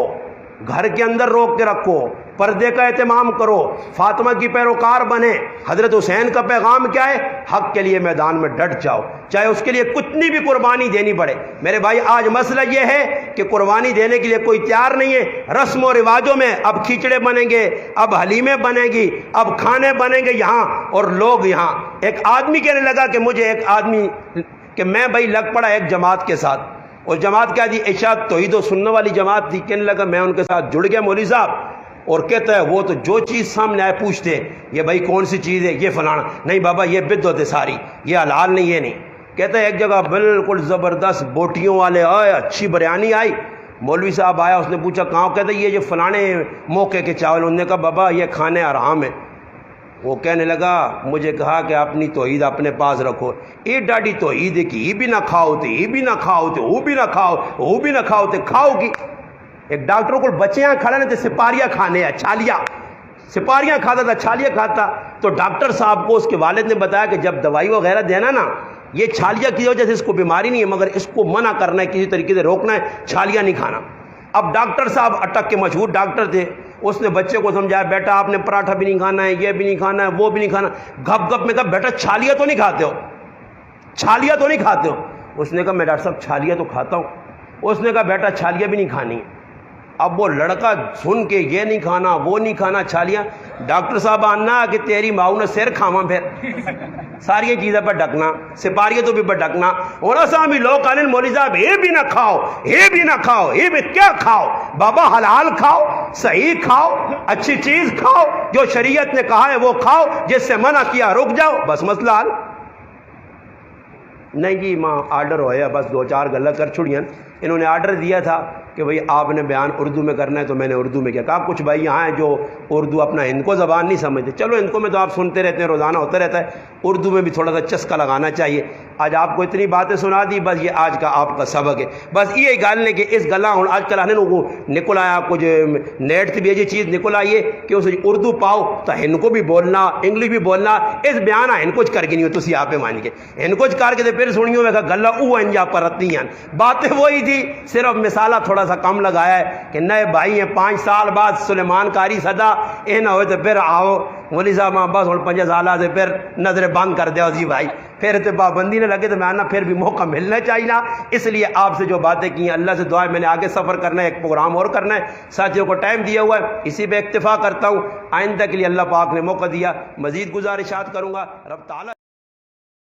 گھر کے اندر روک کے رکھو، پردے کا اہتمام کرو، فاطمہ کی پیروکار بنے۔ حضرت حسین کا پیغام کیا ہے؟ حق کے لیے میدان میں ڈٹ جاؤ، چاہے اس کے لیے کتنی بھی قربانی دینی پڑے۔ میرے بھائی، آج مسئلہ یہ ہے کہ قربانی دینے کے لیے کوئی تیار نہیں ہے۔ رسم و رواجوں میں اب کھچڑے بنیں گے، اب حلیمیں بنیں گی، اب کھانے بنیں گے یہاں، اور لوگ یہاں۔ ایک آدمی کہنے لگا کہ مجھے ایک آدمی کہ میں بھائی لگ پڑا ایک جماعت کے ساتھ، اور جماعت کیا تھی؟ ارشاد توحید و سنت والی جماعت تھی۔ کہنے لگا میں ان کے ساتھ جڑ گیا مولوی صاحب، اور کہتا ہے وہ تو جو چیز سامنے آئے پوچھتے یہ بھائی کون سی چیز ہے، یہ فلانا، نہیں بابا یہ بدعت ہے ساری، یہ حلال نہیں، یہ نہیں۔ کہتا ہے ایک جگہ بالکل زبردست بوٹیوں والے آئے، اچھی بریانی آئی، مولوی صاحب آیا، اس نے پوچھا کہاں؟ کہتا ہے یہ جو فلانے موقع کے چاول۔ انہوں نے کہا بابا یہ کھانے حرام ہے۔ وہ کہنے لگا مجھے کہا کہ اپنی توحید اپنے پاس رکھو، یہ ڈاڈی توحید ہے کہ یہ بھی نہ کھاؤ تے، یہ بھی نہ کھاؤ تے، وہ بھی نہ کھاؤ، وہ بھی نہ کھاؤ تے، کھاؤ کی۔ ایک ڈاکٹر کو بچے یہاں کھڑے تھے، سپاریاں کھانے ہیں، چھالیاں، سپاریاں کھاتا تھا، چھالیاں کھاتا۔ تو ڈاکٹر صاحب کو اس کے والد نے بتایا کہ جب دوائی وغیرہ دینا نا، یہ چھالیاں کی وجہ سے اس کو بیماری نہیں ہے، مگر اس کو منع کرنا ہے، کسی طریقے سے روکنا ہے، چھالیاں نہیں کھانا۔ اب ڈاکٹر صاحب اٹک کے مشہور ڈاکٹر تھے، اس نے بچے کو سمجھایا بیٹا آپ نے پراٹھا بھی نہیں کھانا ہے، یہ بھی نہیں کھانا ہے، وہ بھی نہیں کھانا۔ گپ گپ میں کہا بیٹا چھالیاں تو نہیں کھاتے ہو، چھالیاں تو نہیں کھاتے ہو؟ اس نے کہا میں ڈاکٹر صاحب چھالیاں تو کھاتا ہوں۔ اس نے کہا بیٹا چھالیاں بھی نہیں کھانی ہے۔ اب وہ لڑکا سن کے یہ نہیں کھانا، وہ نہیں کھانا، چھالیاں۔ ڈاکٹر صاحب آنا کہ تیری ماؤں نے سر کھاواں، پھر ساری چیزیں پر ڈکنا، سپاریاں تو بھی پر ڈکنا۔ اور اسامی لوگ کہنے مولوی صاحب یہ بھی نہ کھاؤ، یہ بھی نہ کھاؤ، یہ بھی کیا کھاؤ؟ بابا حلال کھاؤ، صحیح کھاؤ، اچھی چیز کھاؤ، جو شریعت نے کہا ہے وہ کھاؤ، جس سے منع کیا رک جاؤ، بس مسئلہ حل۔ نہیں جی ماں آرڈر ہویا، بس دو چار گلا کر چھڑیاں۔ انہوں نے آرڈر دیا تھا کہ بھئی آپ نے بیان اردو میں کرنا ہے تو میں نے اردو میں کیا کہا کچھ بھائی یہاں ہیں جو اردو اپنا ہند کو زبان نہیں سمجھتے، چلو ہند کو میں تو آپ سنتے رہتے ہیں، روزانہ ہوتا رہتا ہے، اردو میں بھی تھوڑا سا چسکا لگانا چاہیے۔ آج آپ کو اتنی باتیں سنا دی، بس یہ آج کا آپ کا سبق ہے۔ بس یہ گل نے کہ اس گلا ہوں آج کل آنے کو نکل آیا کچھ نیٹ سے بھی یہ چیز نکل آئی ہے کہ اس اردو پاؤ تو ہند کو بھی بولنا انگلش بھی بولنا، اس بیان ہند کچھ کر کے نہیں ہو تسی آپ مان کے ہند کچھ کر کے پھر سنیوں میں گلا او انجا پرتی ہیں، باتیں وہی تھی، صرف مثالہ تھوڑا سا کم لگایا ہے کہ نئے بھائی ہیں 5 سال بعد سلیمان کاری صدا اے نہ ہوئے تو پھر آؤ مولوی صاحب ماں بس ہوں 5 سالہ سے پھر نظر بند کر دیا جی بھائی، پھر تو پابندی نہ لگے تو میں آنا پھر بھی موقع ملنا چاہیے نا۔ اس لیے آپ سے جو باتیں کی ہیں اللہ سے دعا ہے میں نے آگے سفر کرنا ہے، ایک پروگرام اور کرنا ہے، ساتھیوں کو ٹائم دیا ہوا ہے، اسی پہ اکتفا کرتا ہوں۔ آئندہ کے لیے اللہ پاک نے موقع دیا، مزید گزارشات کروں گا، رب تعالیٰ